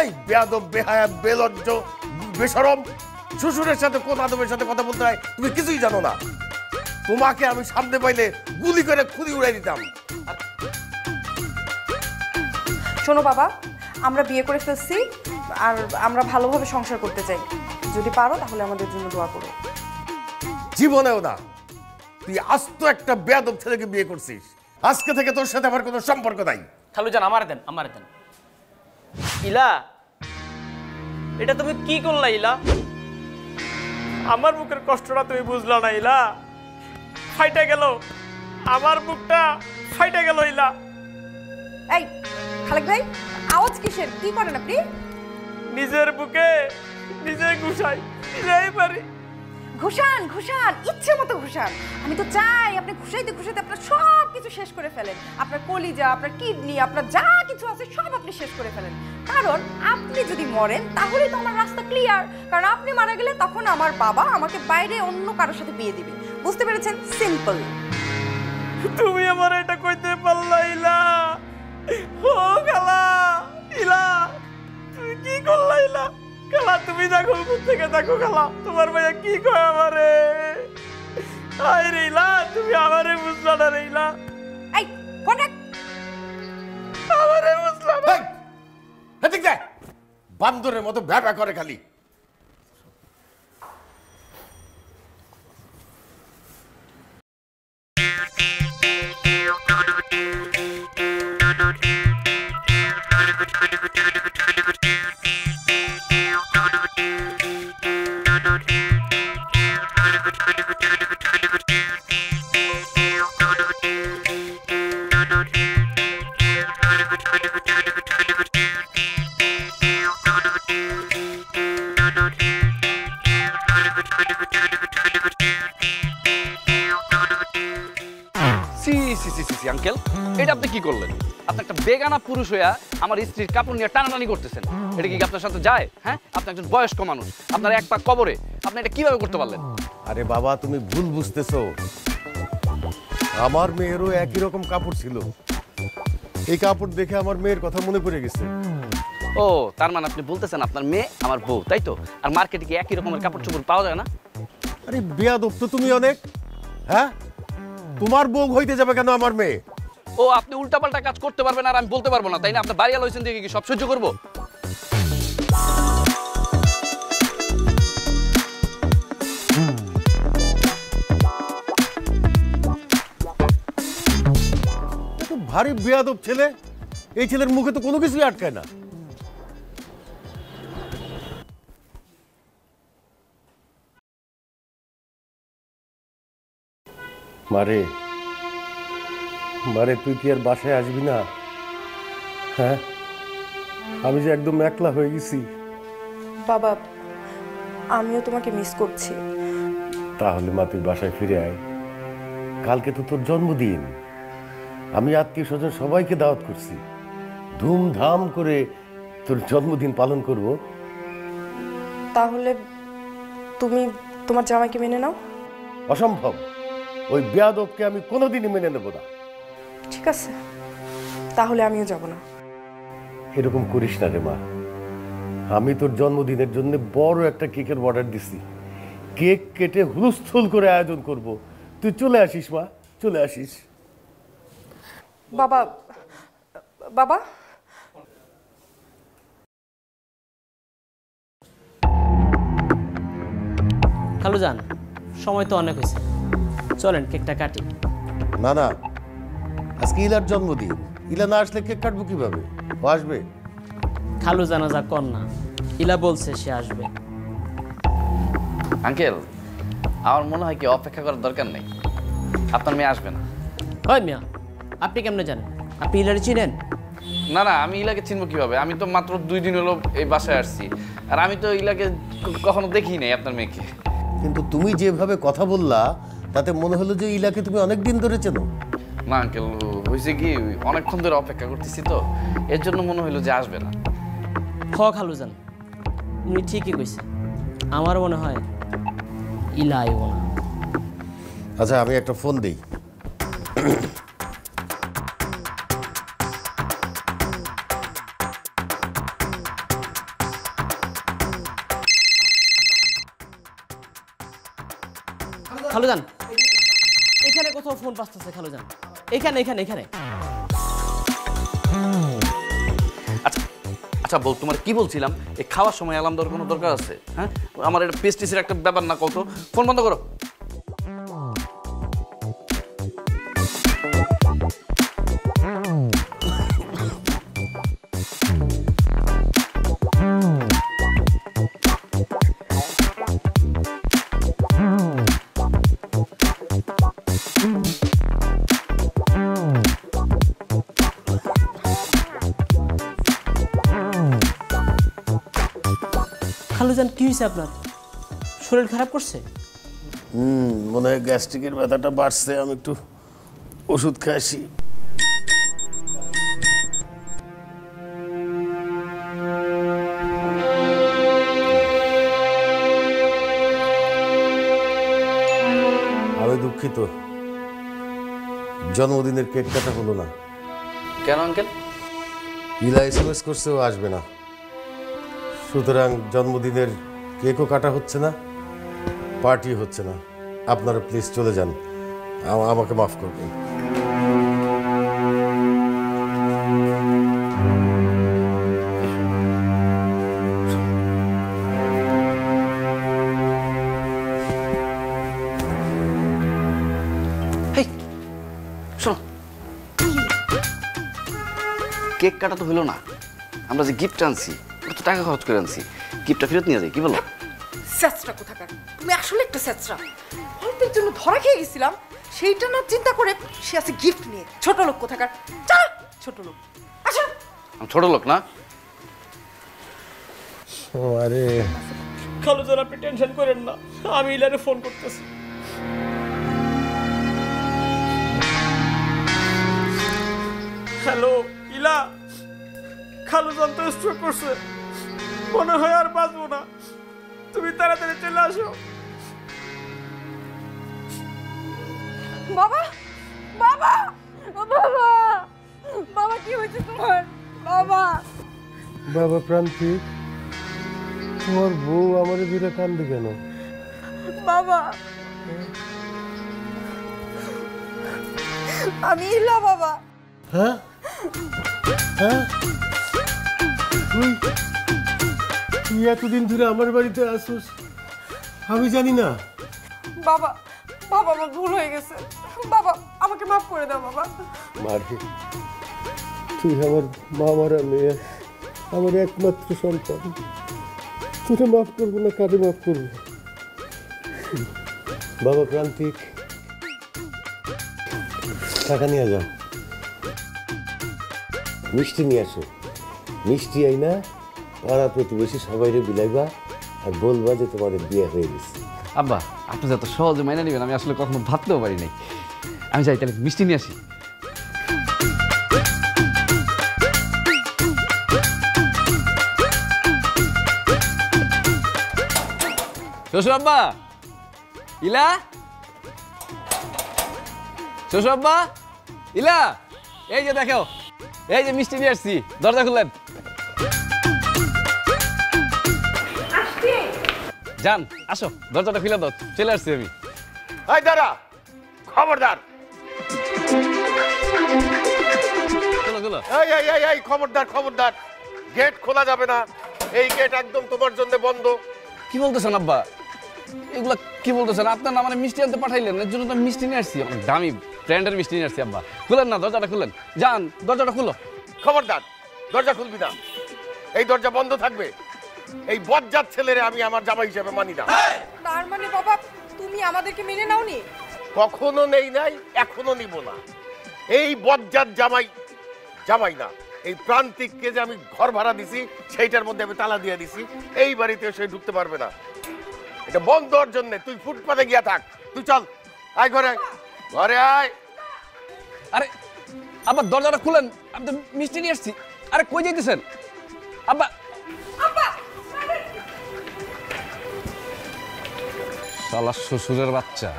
এই বেয়াদব, বেহায়া, বেলজ্জ, বেশরম, শ্বশুরের সাথে কোন আদবের সাথে কথা বলতে হয় তুমি কিছুই জানো না। তোমাকে আমি সামনে পাইলে গুলি করে খুদি উড়াই দিতাম। শোনো বাবা, আমরা বিয়ে করে ফেলছি, আর আমরা ভালোভাবে সংসার করতে চাই। যদি পারো তাহলে আমাদের জন্য দোয়া করো। জীবনেও না। তুই আস্ত একটা বেয়াদব ছেলেকে বিয়ে করছিস। আজকে থেকে তোর সাথে আমার কোনো সম্পর্ক নাই। খালুজান, আমারে দেন, আমারে দেন। ইলা, এটা তুমি কি করলা ইলা? আমার মুখের কষ্টটা তুমি বুঝলা না ইলা? ফাইটা গেল আমার বুকটা ফাইটে গেল ইলা। এই খালেক ভাই, আওয়াজ কিসের? কি করেন আপনি? নিজের বুকে নিজে ঘুষাই, নিজেই পারি। ঘুষান ঘুষান, ইচ্ছে মতো ঘুষান। আমি তো চাই আপনি ঘুষাইতে ঘুষাইতে আপনার সব কিছু শেষ করে ফেলেন। আপনার কলিজা, আপনার কিডনি, আপনার যা কিছু আছে সব আপনি শেষ করে ফেলেন। কারণ আপনি যদি মরেন তাহলে তো আমার রাস্তা ক্লিয়ার। কারণ আপনি মারা গেলে তখন আমার বাবা আমাকে বাইরে অন্য কারোর সাথে বিয়ে দিবে। বুঝতে পেরেছেন? সিম্পল। তুমি আমার এটা কইতে পারলা ইলা? ও খালা, ইলা তুমি কি করলা ইলা? খালা তুমি দেখো কোথা থেকে দেখো খালা, তোমার ভাইয়া কি কয় আমারে? আই রে ইলা, তুমি আমারে বুঝলা না রে ইলা। এই ফোন রাখ। আমারে বুঝলা না। এদিক দেখ, বান্দরের মতো ভ্যাপা করে খালি। আঙ্কেল, এটা আপনি কি করলেন? আপনি একটা বেগানা পুরুষ হইয়া আমার স্ত্রীর কাপড় নিয়ে টানাটানি করতেছেন। এটা কি আপনার সাথে যায়? হ্যাঁ, আপনি একজন বয়স্ক মানুষ, আপনার এক পা কবরে, আপনি এটা কিভাবে করতে পারলেন? আরে বাবা, তুমি ভুল বুঝতেছো। আমার মেয়েরও একই রকম কাপড় ছিল। এই কাপড় দেখে আমার মেয়ের কথা মনে পড়ে গেছে। ও, তার মানে আপনি বলতেছেন আপনার মেয়ে আমার বউ, তাই তো? আর মার্কেটে কি একই রকমের কাপড় চোপড় পাওয়া যায় না? আরে বেয়াদব তো তুমি অনেক। হ্যাঁ, তোমার বউ হইতে যাবে কেন আমার মেয়ে? ও, আপনি উল্টাপাল্টা কাজ করতে পারবেন আর আমি বলতে পারবো না, তাই না? আপনার বাড়ি আলোচনা দিয়ে কি সব সহ্য করবো? ভারী বেয়াদব ছেলে। এই ছেলের মুখে তো কোনো কিছুই আটকায় না। মারে মারে, তুই কি আর বাসায় আসবি না? হ্যাঁ, আমি যে একদম একলা হয়ে গেছি। বাবা, আমিও তোমাকে মিস করছি। তাহলে মা, তুই বাসায় ফিরে আয়। কালকে তো তোর জন্মদিন। আমি আত্মীয় স্বজন সবাইকে দাওয়াত করছি। ধুমধাম করে তোর জন্মদিন পালন করব। তাহলে তুমি তোমার জামাইকে মেনে নাও। অসম্ভব। ওই বেয়াদবকে আমি কোনোদিনই মেনে নেব না। ঠিক আছে, তাহলে আমিও যাব না। এরকম করিস না রে মা। আমি তোর জন্মদিনের জন্য বড় একটা কেকের অর্ডার দিছি। কেক কেটে হুলস্থুল করে আয়োজন করব। তুই চলে আসিস মা, চলে আসিস। বাবা, বাবা, খালুজান, সময় তো অনেক হয়েছে, চলেন কেকটা কাটি। না না, আজকে ইলার জন্মদিন। ইলা না আসলে কেক কাটবো কিভাবে? ও আসবে। খালুজান যা কর না, ইলা বলছে সে আসবে। আঙ্কেল, আমার মনে হয় কি অপেক্ষা করার দরকার নেই, আপনার মেয়ে আসবে না। হয় মিয়া, আপনি কেমনে জানেন? আপনি ইলারে চিনেন? না না, আমি ইলাকে চিনবো কিভাবে? আমি তো মাত্র 2 দিন হলো এই বাসায় আসছি, আর আমি তো ইলাকে কখনো দেখি নাই আপনার মেয়েকে। কিন্তু তুমি যেভাবে কথা বললা তাতে মনে হলো যে ইলাকে তুমি অনেক দিন ধরে চেনো। না আঙ্কেল, হয়েছে কি অনেকক্ষণ ধরে অপেক্ষা করতেছি তো, এর জন্য মনে হলো যে আসবে না। হ খালুজান, উনি ঠিকই কইছে। আমার মনে হয় ইলা আইব না। আচ্ছা, আমি একটা ফোন দিই। খালুজান, এখানে কোথাও ফোন বাজতেছে। খালুজান, এখানে এখানে এখানে। আচ্ছা আচ্ছা, বল, তোমার কি বলছিলাম, এই খাওয়ার সময় অ্যালার্ম দেওয়ার কোনো দরকার আছে? হ্যাঁ, আমার এটা পেস্টিসের একটা ব্যাপার না, কত? ফোন বন্ধ করো। খালুজান কি হয়েছে আপনার? শরীর খারাপ করছে? মনে হয় গ্যাস্ট্রিকের ব্যথাটা বাড়ছে, আমি একটু ওষুধ খেয়ে আসি। আমি দুঃখিত, জন্মদিনের কেক কাটা হলো না। কেন আঙ্কেল? ইলা SMS করছে ও আসবে না, সুতরাং জন্মদিনের কেকও কাটা হচ্ছে না, পার্টি হচ্ছে না। আপনারা প্লিজ চলে যান, আমাকে মাফ করবেন। কেক কাটা তো হলো না, আমরা যে গিফট আনছি ওটা তো টাকা খরচ করে আনছি, গিফটটা ফেরত নিয়ে যাই, কি বলো? স্যাচরা কোথাকার, তুমি আসলে একটা স্যাচরা। অল্পের জন্য ধরা খেয়ে গেছিলাম, সেইটা না চিন্তা করে সে আছে গিফট নিয়ে। ছোট লোক কোথাকার, চল ছোট লোক। আচ্ছা আমি ছোট লোক না। আরে খালুজান আপনি টেনশন করেন না, আমি ইলারে ফোন করতেছি। হ্যালো ইলা, খালুজান তো স্ট্রোক করছে, মনে হয় আর বাঁচবো না, তুমি তাড়াতাড়ি চলে আসো। বাবা বাবা বাবা বাবা, কি হয়েছে তোমার? বাবা বাবা প্রান্তিক, তোমার বউ আমার দিকে কান্দে কেন? বাবা আমি ইলা বাবা। হ্যাঁ হ্যাঁ, তুই এতদিন ধরে আমার বাড়িতে আসুস, আমি জানি না? বাবা বাবা আমার ভুল হয়ে গেছে, বাবা আমাকে মাফ করে দাও বাবা। মারে, তুই আমার মামারা মেয়ে, আমার একমাত্র সন্তান, তোকে মাফ করবো না, কারে মাফ করবো? বাবা প্রান্তিক, টাকা নিয়ে যাও, মিষ্টি নিয়ে আসো, মিষ্টি আই না পাড়া প্রতিবেশী সবাইরে বিলাইবা আর বলবা যে তোমাদের বিয়ে হয়ে গেছে। আব্বা আপনি যত সহজে মাইনা নেবেন আমি আসলে কখনো ভাবতেও পারি নাই। আমি যাই তাহলে মিষ্টি নিয়ে আসি। শ্বশুর আব্বা, ইলা শ্বশুর আব্বা, ইলা এই যে দেখো, এই যে মিষ্টি নিয়ে আসছি, দরজা খুললেন। যান আসো, দরজাটা খুলে দাও, চলে আসছি আমি। এই দাঁড়া, খবরদার! এই খবরদার, খবরদার! গেট খোলা যাবে না, এই গেট একদম তোমার জন্য বন্ধ। কি বলতেছেন আব্বা? এগুলা কি বলতেছেন? আপনার না মানে মিষ্টি আনতে পাঠাইলেন, এর জন্য তো মিষ্টি নিয়ে আসছি, অনেক দামি ব্র্যান্ডের মিষ্টি নিয়ে আসছি। আব্বা খুলেন না, দরজাটা খুলেন, যান দরজাটা খুলো। খবরদার, দরজা খুলবি না, এই দরজা বন্ধ থাকবে। এই বজ্জাত ছেলেরে আমি আমার জামাই হিসেবে মানি না। তার মানে বাবা তুমি আমাদেরকে মেনে নাওনি? কখনো নেই নাই, এখনো নিব না। এই বজ্জাত জামাই, জামাই না, এই প্রান্তিককে যে আমি ঘর ভাড়া দিছি সেইটার মধ্যে আমি তালা দিয়ে দিছি, এই বাড়িতে সে ঢুকতে পারবে না। এটা বন্ধ হওয়ার জন্য তুই ফুটপাতে গিয়া থাক, তুই চল, আয় ঘরে, ঘরে আয়। আরে আব্বা দরজাটা খুলেন, আমি তো মিষ্টি নিয়ে আসছি। আরে কই যাইতেছেন আব্বা? শালা শ্বশুরের বাচ্চা,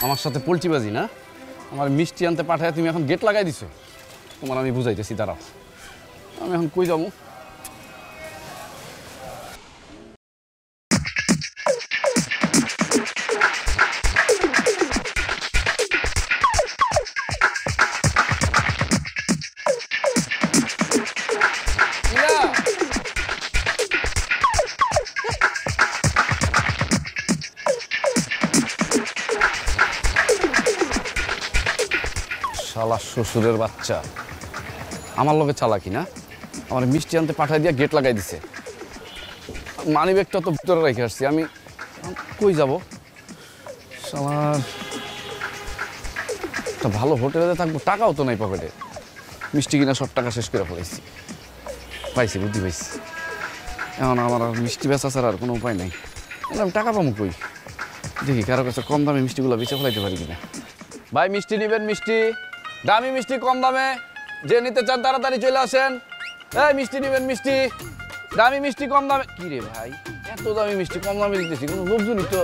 আমার সাথে পোল্ট্রিবাজি না? আমার মিষ্টি আনতে পাঠায় তুমি এখন গেট লাগাই দিছো। তোমার আমি বুঝাইতেছি, দাঁড়াও, আমি এখন কই যাবো? শালা শ্বশুরের বাচ্চা, আমার লগে চালাকি না? আমার মিষ্টি আনতে পাঠাই দিয়া গেট লাগাই দিছে। মানি ব্যাগটা তো ভিতরে রেখে আসছি, আমি কই যাব? শালার একটা ভালো হোটেলে থাকবো, টাকাও তো নাই পকেটে, মিষ্টি কিনা সব টাকা শেষ করে ফেলেছি। পাইছি, বুদ্ধি পাইছি। এখন আমার আর মিষ্টি বেচা ছাড়া আর কোনো উপায় নাই। আমি টাকা পাবো কই? দেখি কারো কাছে কম দামে মিষ্টিগুলো বেচে ফেলাইতে পারি কিনা। ভাই মিষ্টি নেবেন? মিষ্টি দামি মিষ্টি কম দামে, যে নিতে চান তাড়াতাড়ি চলে আসেন। এই মিষ্টি নেবেন? মিষ্টি দামি মিষ্টি কম দামে। কি রে ভাই, এত দামি মিষ্টি কম দামে দিতেছি, কোনো লোকজনই তো।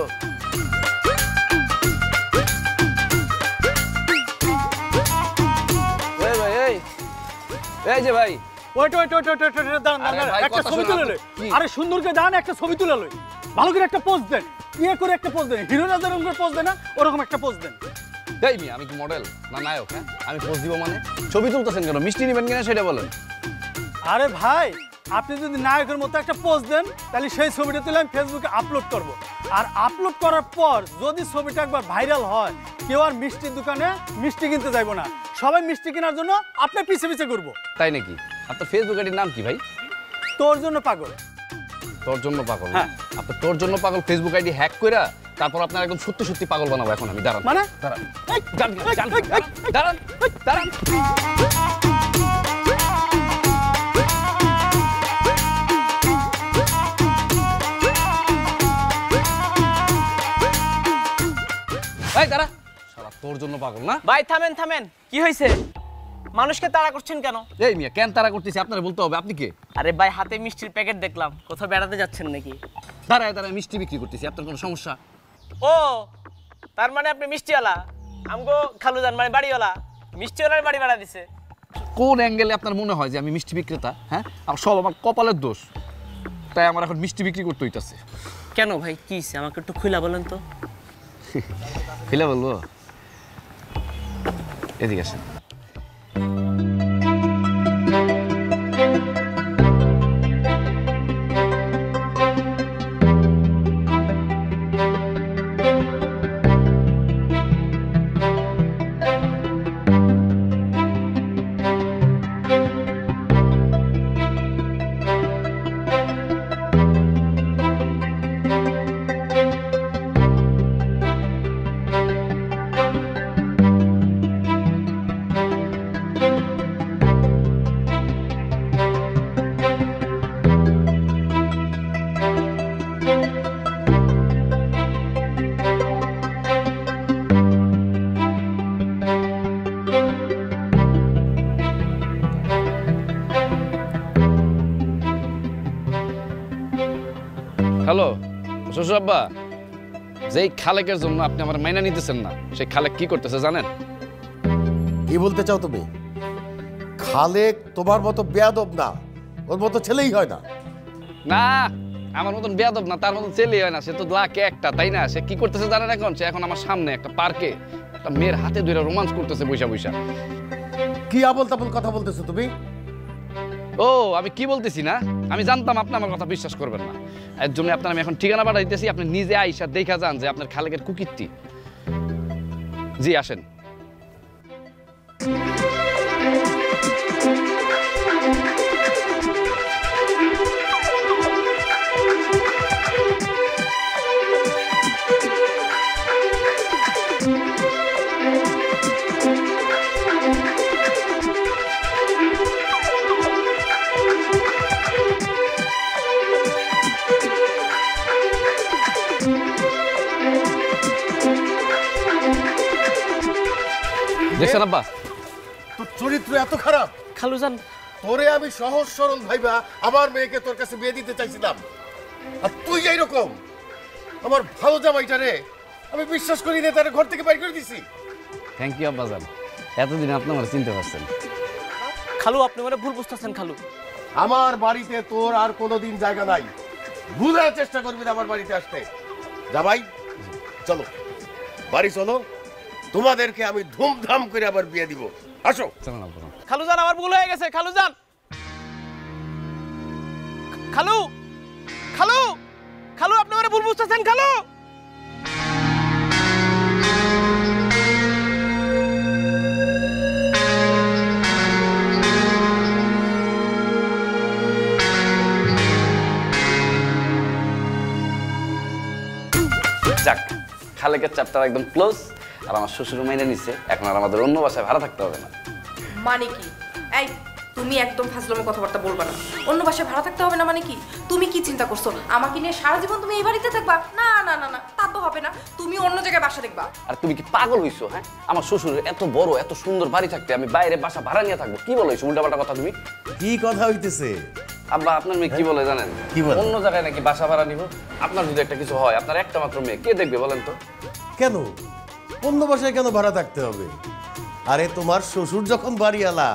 এই ভাই, এই যে ভাই, একটা ছবি তুলে লই। আরে সুন্দর করে দাঁড়ান, একটা ছবি তুলে লই, ভালো করে একটা পোজ দেন, ইয়ে করে একটা পোজ দেন, হিরো রাজার রঙের পোজ দেন না, ওরকম একটা পোজ দেন। এই মি, আমি কি মডেল না নায়ক? হ্যাঁ, আমি পোজ দিব মানে? ছবি তুলতেছেন কেন? মিষ্টি নেবেন কিনা সেটা বলেন। আরে ভাই, আপনি যদি নায়কের মতো একটা পোজ দেন তাহলে সেই ছবিটা তুলে আমি ফেসবুকে আপলোড করব। আর আপলোড করার পর যদি ছবিটা একবার ভাইরাল হয়, কেউ আর মিষ্টির দোকানে মিষ্টি কিনতে যাইব না, সবাই মিষ্টি কেনার জন্য আপনার পিছে পিছে ঘুরবো। তাই নাকি? আপনার ফেসবুক আইডির নাম কি ভাই? তোর জন্য পাগল। তোর জন্য পাগল? হ্যাঁ। আপনার তোর জন্য পাগল ফেসবুক আইডি হ্যাক কইরা তারপর আপনার একদম সত্যি সত্যি পাগল বানাবো এখন আমি। দাঁড়ান মানে দাঁড়ান দাঁড়ান দাঁড়ান। এই দাঁড়া, শালা তোর জন্য পাগল না? ভাই থামেন থামেন, কি হয়েছে? মানুষকে তাড়া করছেন কেন? এই মিয়া, কেন তাড়া করতেছি আপনারা বলতে হবে। আপনি কে? আরে ভাই, হাতে মিষ্টির প্যাকেট দেখলাম, কোথাও বেড়াতে যাচ্ছেন নাকি? দাঁড়ায় দাঁড়ায় মিষ্টি বিক্রি করতেছি, আপনার কোনো সমস্যা? ও তার মানে আপনি মিষ্টিওয়ালা? আমগো খালুজান মানে বাড়িওয়ালা, মিষ্টিওয়ালার বাড়ি ভাড়া দিছে। কোন অ্যাঙ্গেলে আপনার মনে হয় যে আমি মিষ্টি বিক্রেতা? হ্যাঁ, আর সব আমার কপালের দোষ, তাই আমার এখন মিষ্টি বিক্রি করতে হইতাছে। কেন ভাই, কি আমাকে একটু খুলে বলেন তো। খুলে বলবো? এদিকে আসেন। হ্যালো শ্বশুর আব্বা, যেই খালেকের জন্য আপনি আমার মাইনা নিতেছেন না, সেই খালেক কি করতেছে জানেন? কি বলতে চাও তুমি? খালেক তোমার মতো বেয়াদব না, ওর মতো ছেলেই হয় না। না, আমার মতন বেয়াদব না, তার মতন ছেলেই হয় না, সে তো লাকে একটা, তাই না? সে কি করতেছে জানেন এখন? সে এখন আমার সামনে একটা পার্কে একটা মেয়ের হাতে ধরে রোমান্স করতেছে বৈশা বৈশা। কি আবল তাবল কথা বলতেছো তুমি? ও, আমি কি বলতেছি না? আমি জানতাম আপনি আমার কথা বিশ্বাস করবেন না, এর জন্য আপনার আমি এখন ঠিকানা পাঠা দিতেছি, আপনি নিজে আইসা দেখা যান যে আপনার খালেকের কুকীর্তি। জি আসেন। দেখছেন আব্বা, তোর চরিত্র এত খারাপ। খালুজান, তোরে আমি সহজ সরল ভাইবা আমার মেয়েকে তোর কাছে বিয়ে দিতে চাইছিলাম, আর তুই এইরকম। আমার ভালো জামাইটারে আমি বিশ্বাস করি না, তার ঘর থেকে বাইর করে দিছি। থ্যাংক ইউ আব্বা জান, এতদিন আপনি আমার চিনতে পারছেন। খালু আপনি মানে ভুল বুঝতেছেন। খালু, আমার বাড়িতে তোর আর কোনোদিন জায়গা নাই, বুঝার চেষ্টা করবি না আমার বাড়িতে আসতে। যা ভাই, চলো বাড়ি চলো, তোমাদেরকে আমি ধুমধাম করে আবার বিয়ে দিব। আসো। খালুজান আমার ভুল হয়ে গেছে। খালুজান, খালু খালু খালু আপনি মানে ভুল বুঝতেছেন। খালু, যাক, খালেকের চ্যাপ্টার একদম ক্লোজ, আর আমার শ্বশুর মাইনে নিছে, এখন আর আমাদের অন্য বাসায় ভাড়া থাকতে হবে না। মানে কি? এই তুমি একদম ফাজলামো কথাবার্তা বলবা না। অন্য বাসায় ভাড়া থাকতে হবে না মানে কি? তুমি কি চিন্তা করছো আমাকে নিয়ে সারা জীবন তুমি এই বাড়িতে থাকবা? না না না না, তা তো হবে না, তুমি অন্য জায়গায় বাসা দেখবা। আর তুমি কি পাগল হইছো? হ্যাঁ, আমার শ্বশুরের এত বড় এত সুন্দর বাড়ি থাকতে আমি বাইরে বাসা ভাড়া নিয়ে থাকবো? কি বলো এইসব উল্টাপাল্টা কথা তুমি? কি কথা হইতেছে? আব্বা আপনার মেয়ে কি বলে জানেন? কি বলে? অন্য জায়গায় নাকি বাসা ভাড়া নিব। আপনার যদি একটা কিছু হয়, আপনার একটা মাত্র মেয়ে, কে দেখবে বলেন তো? কেন অন্য বাসায় কেন ভাড়া থাকতে হবে? আরে তোমার শ্বশুর যখন বাড়িওয়ালা,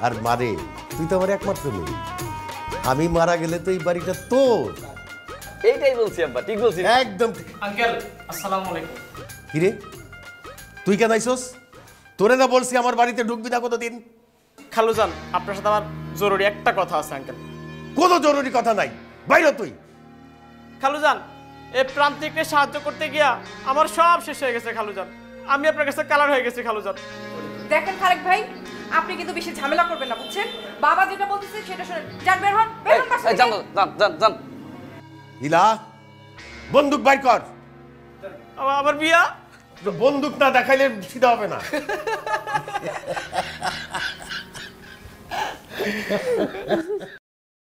আর মারে তুই তো আমার একমাত্র মেয়ে, আমি মারা গেলে তো এই বাড়িটা তোর। এইটাই বলছি আব্বা, ঠিক বলছি? একদম ঠিক। আঙ্কেল আসসালামু আলাইকুম। কিরে তুই কেন আইসোস? তোরে না বলছি আমার বাড়িতে ঢুকবি না কতদিন? খালুজান, আপনার সাথে আমার জরুরি একটা কথা আছে আঙ্কেল। কোনো জরুরি কথা নাই, বাইরে তুই। খালুজান, এই প্রান্তিককে সাহায্য করতে গিয়া আমার সব শেষ হয়ে গেছে খালুজান। আমি আপনার কাছে কালার হয়ে গেছি খালুজান। দেখেন খালেক ভাই, আপনি কিন্তু বেশি ঝামেলা করবেন না, বুঝছেন? বাবা যেটা বলতেছে সেটা শুনেন। যান, বের হন, বের হন বাসা থেকে। জান জান জান জান। ইলা বন্দুক বাইর কর। আমার বিয়া বন্দুক না দেখাইলে সিধা হবে না।